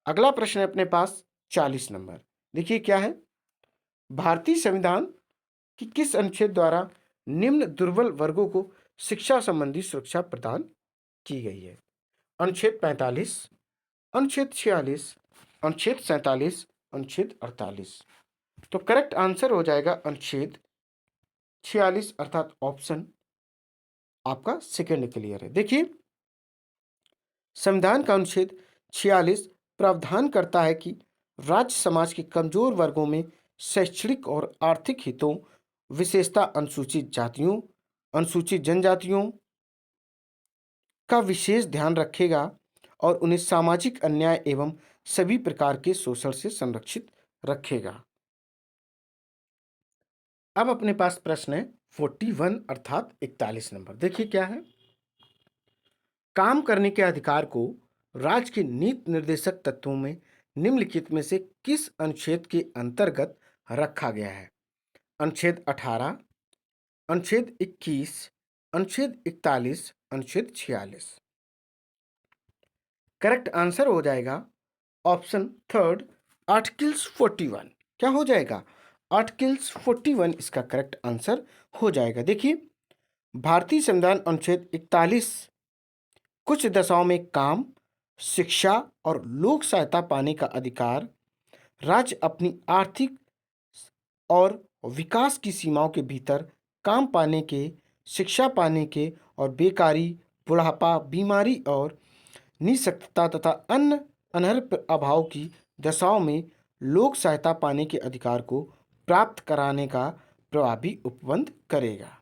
अगला प्रश्न है अपने पास 40 नंबर। देखिए क्या है। भारतीय संविधान की किस अनुच्छेद द्वारा निम्न दुर्बल वर्गों को शिक्षा संबंधी सुरक्षा प्रदान की गई है? अनुच्छेद 45, अनुच्छेद 46, अनुच्छेद 47, अनुच्छेद 48। तो करेक्ट आंसर हो जाएगा अनुच्छेद 46 अर्थात ऑप्शन आपका सेकेंड क्लियर है। देखिए, संविधान का अनुच्छेद 46 प्रावधान करता है कि राज्य समाज के कमजोर वर्गों में शैक्षणिक और आर्थिक हितों, विशेषता अनुसूचित जातियों, अनुसूचित जनजातियों का विशेष ध्यान रखेगा और उन्हें सामाजिक अन्याय एवं सभी प्रकार के शोषण से संरक्षित रखेगा। अब अपने पास प्रश्न है 41 अर्थात 41 नंबर। देखिए क्या है। काम करने के अधिकार को राज्य के नीति निर्देशक तत्वों में निम्नलिखित में से किस अनुच्छेद के अंतर्गत रखा गया है? अनुच्छेद 18, अनुच्छेद 21, अनुच्छेद 41, अनुच्छेद 46। करेक्ट आंसर हो जाएगा ऑप्शन थर्ड, आर्टिकल्स 41। क्या हो जाएगा? आर्टिकल्स 41 इसका करेक्ट आंसर हो जाएगा। देखिए, भारतीय संविधान अनुच्छेद 41 कुछ दशाओं में काम, शिक्षा और लोक सहायता पाने का अधिकार राज्य अपनी आर्थिक और विकास की सीमाओं के भीतर काम पाने के, शिक्षा पाने के और बेकारी, बुढ़ापा, बीमारी और निःशक्तता तथा अन्य अनर्ह अभाव की दशाओं में लोक सहायता पाने के अधिकार को प्राप्त कराने का प्रभावी उपबंध करेगा।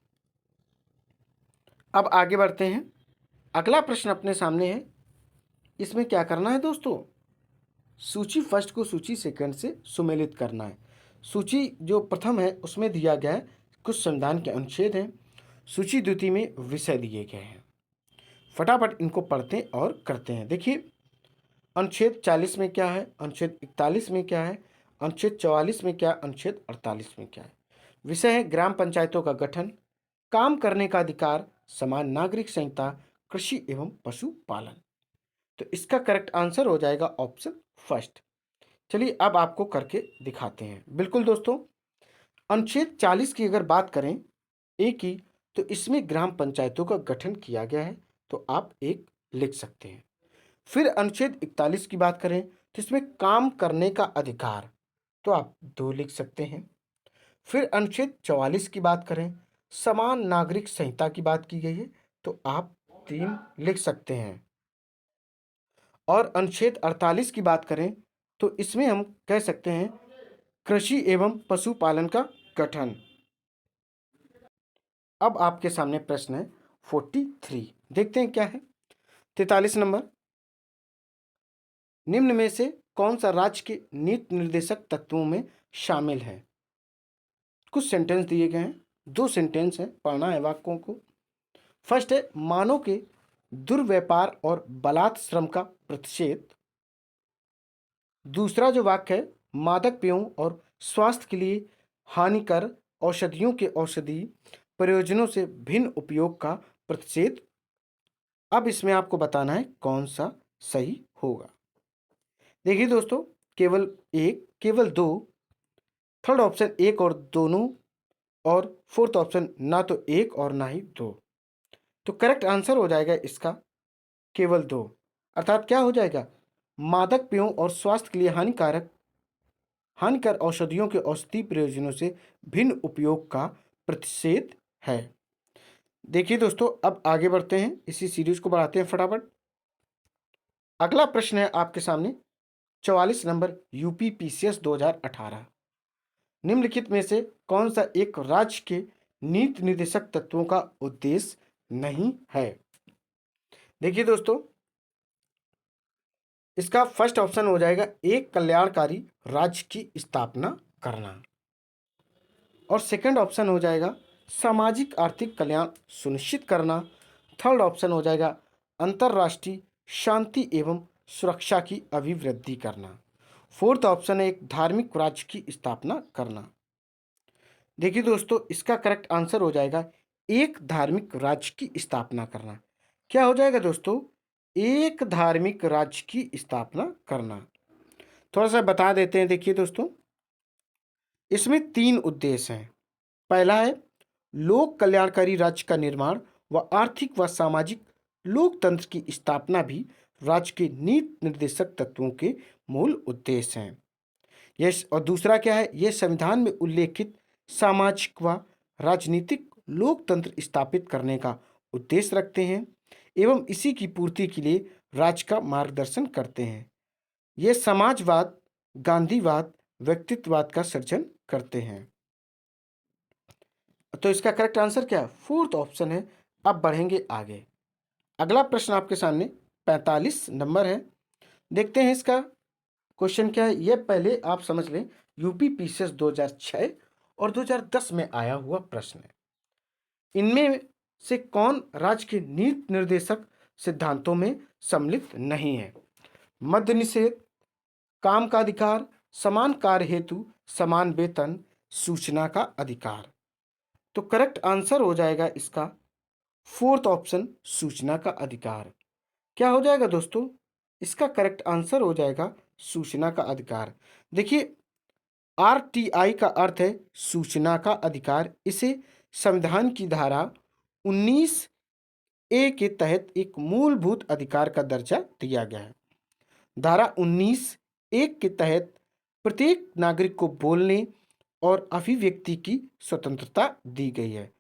अब आगे बढ़ते हैं। अगला प्रश्न अपने सामने है। इसमें क्या करना है दोस्तों? सूची फर्स्ट को सूची सेकंड से सुमेलित करना है। सूची जो प्रथम है उसमें दिया गया है कुछ संविधान के अनुच्छेद हैं। सूची द्वितीय में विषय दिए गए हैं। फटाफट इनको पढ़ते हैं और करते हैं। देखिए, अनुच्छेद 40 में क्या है, अनुच्छेद 41 में क्या है, अनुच्छेद 44 में क्या है, अनुच्छेद 48 में क्या है। विषय है ग्राम पंचायतों का गठन, काम करने का अधिकार, समान नागरिक संहिता, कृषि एवं पशुपालन। तो इसका करेक्ट आंसर हो जाएगा ऑप्शन फर्स्ट। चलिए अब आपको करके दिखाते हैं। बिल्कुल दोस्तों, अनुच्छेद 40 की अगर बात करें एक की, तो इसमें ग्राम पंचायतों का गठन किया गया है, तो आप एक लिख सकते हैं। फिर अनुच्छेद 41 की बात करें तो इसमें काम करने का अधिकार, तो आप 2 लिख सकते हैं। फिर अनुच्छेद 44 की बात करें, समान नागरिक संहिता की बात की गई है, तो आप 3 लिख सकते हैं। और अनुच्छेद 48 की बात करें तो इसमें हम कह सकते हैं कृषि एवं पशुपालन का गठन। अब आपके सामने प्रश्न है 43, देखते हैं क्या है। 43 नंबर, निम्न में से कौन सा राज्य के नीति निर्देशक तत्वों में शामिल है। कुछ सेंटेंस दिए गए हैं, 2 सेंटेंस हैं, पढ़ना है वाक्यों को। फर्स्ट है मानव के दुर्व्यापार और बलात् श्रम का प्रतिषेध। दूसरा जो वाक्य है मादक पेयों और स्वास्थ्य के लिए हानिकर औषधियों के औषधि प्रयोजनों से भिन्न उपयोग का प्रतिषेध। अब इसमें आपको बताना है कौन सा सही होगा। देखिए दोस्तों, केवल एक, केवल दो, थर्ड ऑप्शन एक और दोनों, और फोर्थ ऑप्शन ना तो एक और ना ही दो। तो करेक्ट आंसर हो जाएगा इसका केवल दो। अर्थात क्या हो जाएगा, मादक पेयों और स्वास्थ्य के लिए हानिकर औषधियों के औषधि प्रयोजनों से भिन्न उपयोग का प्रतिषेध है। देखिए दोस्तों, अब आगे बढ़ते हैं, इसी सीरीज को बढ़ाते हैं फटाफट। अगला प्रश्न है आपके सामने 44 नंबर, यूपी पीसीएस 2018। निम्नलिखित में से कौन सा एक राज्य के नीति निर्देशक तत्वों का उद्देश्य नहीं है। देखिए दोस्तों, इसका फर्स्ट ऑप्शन हो जाएगा एक कल्याणकारी राज्य की स्थापना करना, और सेकंड ऑप्शन हो जाएगा सामाजिक आर्थिक कल्याण सुनिश्चित करना। थर्ड ऑप्शन हो जाएगा अंतर्राष्ट्रीय शांति एवं सुरक्षा की अभिवृद्धि करना। फोर्थ ऑप्शन है एक धार्मिक राज्य की स्थापना करना। देखिए दोस्तों, इसका करेक्ट आंसर हो जाएगा एक धार्मिक राज्य की स्थापना करना। क्या हो जाएगा दोस्तों, एक धार्मिक राज्य की स्थापना करना। थोड़ा सा बता देते हैं। देखिए दोस्तों, इसमें 3 उद्देश्य हैं। पहला है लोक कल्याणकारी राज्य का निर्माण व आर्थिक व सामाजिक लोकतंत्र की स्थापना भी राज्य के नीति निर्देशक तत्वों के मूल उद्देश्य हैं। यह, और दूसरा क्या है, यह संविधान में उल्लेखित सामाजिक व राजनीतिक लोकतंत्र स्थापित करने का उद्देश्य रखते हैं एवं इसी की पूर्ति के लिए राज्य का मार्गदर्शन करते हैं। ये समाजवाद, गांधीवाद, व्यक्तित्ववाद का सृजन करते हैं। तो इसका करेक्ट आंसर क्या है, फोर्थ ऑप्शन है। अब बढ़ेंगे आगे। अगला प्रश्न आपके सामने 45 नंबर है। देखते हैं इसका क्वेश्चन क्या है। यह पहले आप समझ लें, यूपी पीसीएस 2006 और 2010 में आया हुआ प्रश्न है। इनमें से कौन राज्य के नीति निर्देशक सिद्धांतों में सम्मिलित नहीं है। मद्य निषेध, काम का अधिकार, समान कार्य हेतु समान वेतन, सूचना का अधिकार। तो करेक्ट आंसर हो जाएगा इसका फोर्थ ऑप्शन, सूचना का अधिकार। क्या हो जाएगा दोस्तों, इसका करेक्ट आंसर हो जाएगा सूचना का अधिकार। देखिए, आरटीआई का अर्थ है सूचना का अधिकार। इसे संविधान की धारा 19A के तहत एक मूलभूत अधिकार का दर्जा दिया गया है। धारा 19(1) के तहत प्रत्येक नागरिक को बोलने और अभिव्यक्ति की स्वतंत्रता दी गई है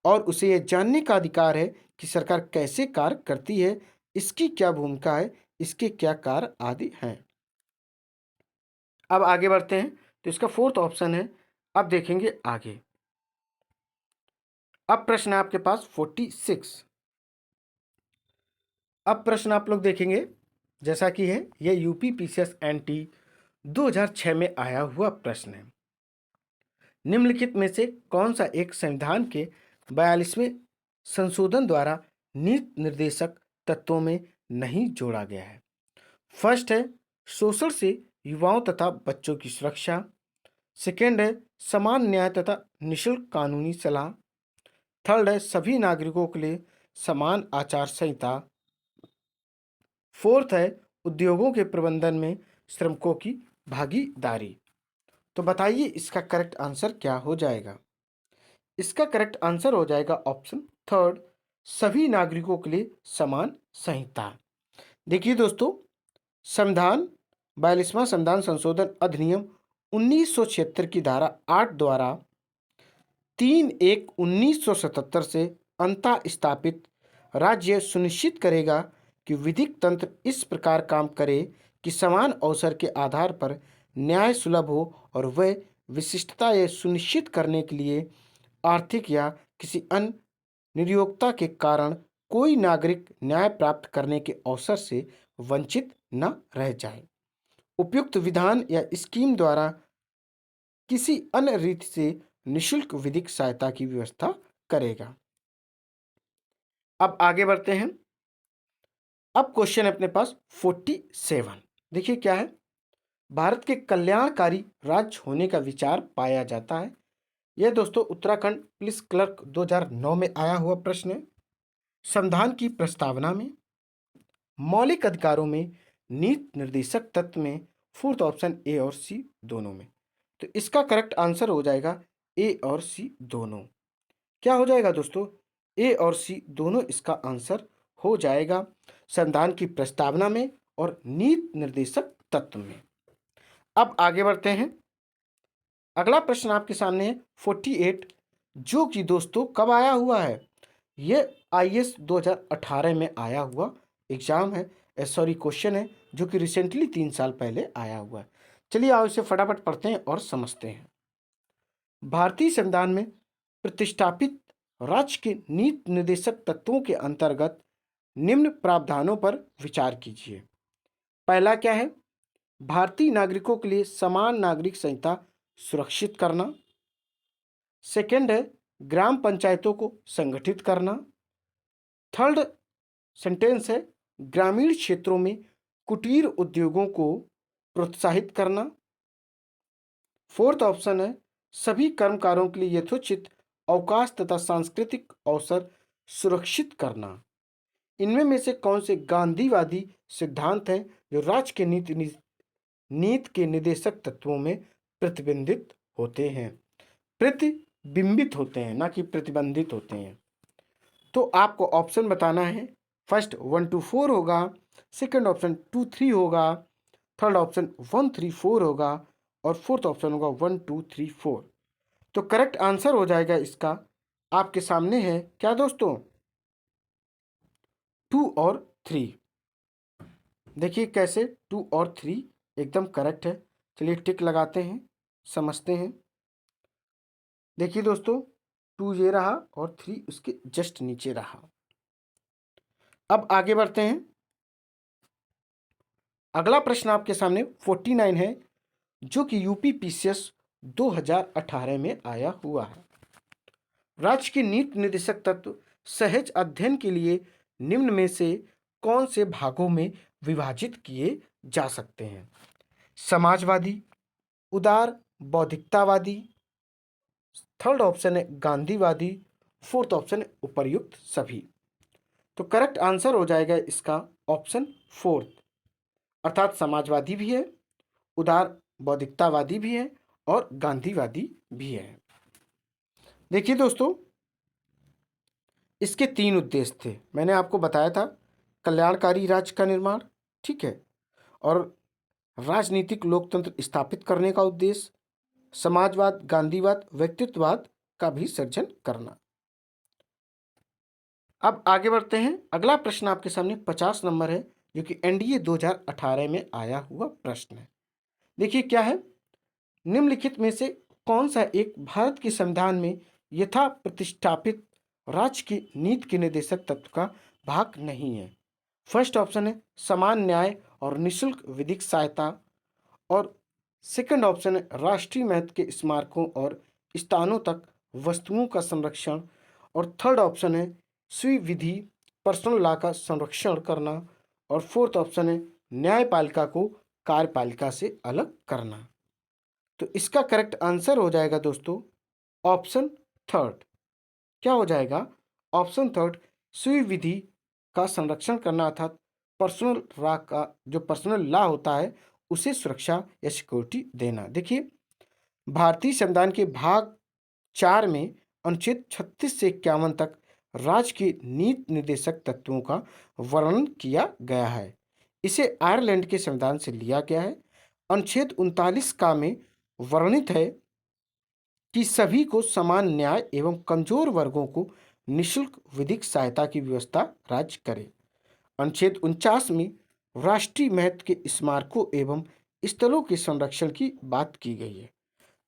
और उसे यह जानने का अधिकार है कि सरकार कैसे कार्य करती है, इसकी क्या भूमिका है, इसके क्या कार्य आदि हैं। अब आगे बढ़ते हैं, तो इसका फोर्थ ऑप्शन है। अब देखेंगे आगे। अब प्रश्न है आपके पास 46। अब प्रश्न आप लोग देखेंगे जैसा कि है, यह यूपी पीसीएस एनटी 2006 में आया हुआ प्रश्न है। निम्नलिखित में से कौन सा एक संविधान के 42वें संशोधन द्वारा नीति निर्देशक तत्वों में नहीं जोड़ा गया है। फर्स्ट है शोषण से युवाओं तथा बच्चों की सुरक्षा। सेकेंड है समान न्याय तथा निःशुल्क कानूनी सलाह। थर्ड है सभी नागरिकों के लिए समान आचार संहिता। फोर्थ है उद्योगों के प्रबंधन में श्रमिकों की भागीदारी। तो बताइए इसका करेक्ट आंसर क्या हो जाएगा? इसका करेक्ट आंसर हो जाएगा ऑप्शन थर्ड, सभी नागरिकों के लिए समान संहिता। देखिए दोस्तों, संविधान 42वां संविधान संशोधन अधिनियम 1976 की धारा 8 द्वारा 3/1/1977 से अंतः स्थापित राज्य सुनिश्चित करेगा कि विधिक तंत्र इस प्रकार काम करे कि समान अवसर के आधार पर न्याय सुलभ हो और वह विशिष्टता यह सुनिश्चित करने के लिए आर्थिक या किसी अन्य निर्योग्यता के कारण कोई नागरिक न्याय प्राप्त करने के अवसर से वंचित न रह जाए। उपयुक्त विधान या स्कीम द्वारा किसी अन्य रीति से निःशुल्क विधिक सहायता की व्यवस्था करेगा। अब आगे बढ़ते हैं। अब क्वेश्चन है अपने पास 47। देखिए क्या है, भारत के कल्याणकारी राज्य होने का विचार पाया जाता है। यह दोस्तों उत्तराखंड पुलिस क्लर्क 2009 में आया हुआ प्रश्न है। संविधान की प्रस्तावना में, मौलिक अधिकारों में, नीति निर्देशक तत्व में, फोर्थ ऑप्शन ए और सी दोनों में। तो इसका करेक्ट आंसर हो जाएगा ए और सी दोनों। क्या हो जाएगा दोस्तों? ए और सी दोनों इसका आंसर हो जाएगा, संविधान की प्रस्तावना में और नीति निर्देशक तत्व में। अब आगे बढ़ते हैं। अगला प्रश्न आपके सामने है 48, जो कि दोस्तों कब आया हुआ है? यह आईएएस 2018 में आया हुआ एग्जाम है, सॉरी क्वेश्चन है, जो कि रिसेंटली 3 साल पहले आया हुआ है। चलिए आओ इसे फटाफट पढ़ते हैं और समझते हैं। भारतीय संविधान में प्रतिष्ठापित राज्य के नीति निर्देशक तत्वों के अंतर्गत निम्न प्रावधानों पर विचार कीजिए। पहला क्या है? भारतीय नागरिकों के लिए समान नागरिक संहिता सुरक्षित करना। सेकंड है ग्राम पंचायतों को संगठित करना। थर्ड सेंटेंस है ग्रामीण क्षेत्रों में कुटीर उद्योगों को प्रोत्साहित करना। फोर्थ ऑप्शन है सभी कर्मकारों के लिए यथोचित अवकाश तथा सांस्कृतिक अवसर सुरक्षित करना। इनमें में से कौन से गांधीवादी सिद्धांत हैं जो राज्य के नीति के निर्देशक तत्वों में प्रतिबिंबित होते हैं? प्रतिबिंबित होते हैं, ना कि प्रतिबंधित होते हैं। तो आपको ऑप्शन बताना है। फर्स्ट 1 to 4 होगा, सेकंड ऑप्शन 2 3 होगा, थर्ड ऑप्शन 1 3 4 होगा और फोर्थ ऑप्शन होगा 1 2 3 4। तो करेक्ट आंसर हो जाएगा इसका आपके सामने है क्या दोस्तों? 2 और 3। देखिए कैसे 2 और 3 एकदम करेक्ट है। चलिए टिक लगाते हैं, समझते हैं। देखिए दोस्तों 2 ये रहा और 3 उसके जस्ट नीचे रहा। अब आगे बढ़ते हैं। अगला प्रश्न आपके सामने 49 है, जो कि यूपी पीसीएस 2018 में आया हुआ है। राज्य के नीति निर्देशक तत्व सहज अध्ययन के लिए निम्न में से कौन से भागों में विभाजित किए जा सकते हैं? समाजवादी, उदार बौद्धिकतावादी, थर्ड ऑप्शन है गांधीवादी, फोर्थ ऑप्शन है उपर्युक्त सभी। तो करेक्ट आंसर हो जाएगा इसका ऑप्शन फोर्थ, अर्थात समाजवादी भी है, उदार बौद्धिकतावादी भी है और गांधीवादी भी है। देखिए दोस्तों, इसके 3 उद्देश्य थे। मैंने आपको बताया था कल्याणकारी राज्य का निर्माण, ठीक है, और राजनीतिक लोकतंत्र स्थापित करने का उद्देश्य, समाजवाद, गांधीवाद, व्यक्तित्ववाद का भी सृजन करना। अब आगे बढ़ते हैं। अगला प्रश्न आपके सामने 50 नंबर है, जो कि एनडीए 2018 में आया हुआ प्रश्न है। देखिए क्या है, निम्नलिखित में से कौन सा एक भारत के संविधान में यथा प्रतिष्ठापित राज्य की नीति के निर्देशक तत्व का भाग नहीं है? फर्स्ट ऑप्शन है समान न्याय और निःशुल्क विधिक सहायता, और सेकंड ऑप्शन है राष्ट्रीय महत्व के स्मारकों और स्थानों तक वस्तुओं का संरक्षण, और थर्ड ऑप्शन है स्वीविधि पर्सनल लॉ का संरक्षण करना। और फोर्थ ऑप्शन है न्यायपालिका को कार्यपालिका से अलग करना। तो इसका करेक्ट आंसर हो जाएगा दोस्तों ऑप्शन थर्ड। क्या हो जाएगा? ऑप्शन थर्ड, स्वी विधि का संरक्षण करना अर्थात पर्सनल लॉ का जो पर्सनल लॉ होता है उसे सुरक्षा या सिक्योरिटी देना। देखिए, भारतीय संविधान के भाग 4 में अनुच्छेद 36 से 51 तक राज्य के नीति निर्देशक तत्वों का वर्णन किया गया है। इसे आयरलैंड के संविधान से लिया गया है। अनुच्छेद 39 का में वर्णित है कि सभी को समान न्याय एवं कमजोर वर्गों को निःशुल्क विधिक सहायता की व्यवस्था राज्य करे। अनुच्छेद 49 में राष्ट्रीय महत्व के स्मारकों एवं स्थलों के संरक्षण की बात की गई है।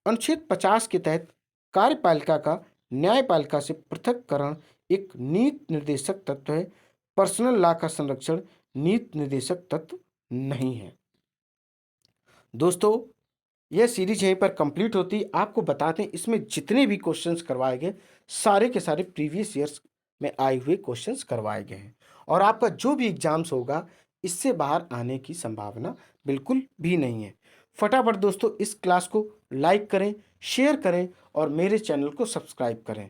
अनुच्छेद 50 के तहत कार्यपालिका का न्यायपालिका से पृथककरण एक नीति निर्देशक तत्व है। पर्सनल लॉ का संरक्षण नीति निर्देशक तत्व नहीं है। दोस्तों, यह सीरीज यहीं पर कंप्लीट होती है। आपको बताते हैं इसमें जितने भी क्वेश्चंस करवाए गए सारे के सारे प्रीवियस ईयर्स में आए हुए क्वेश्चंस करवाए गए हैं और आपका जो भी एग्जाम्स होगा इससे बाहर आने की संभावना बिल्कुल भी नहीं है। फटाफट दोस्तों इस क्लास को लाइक करें, शेयर करें और मेरे चैनल को सब्सक्राइब करें।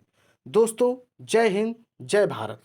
दोस्तों, जय हिंद, जय भारत।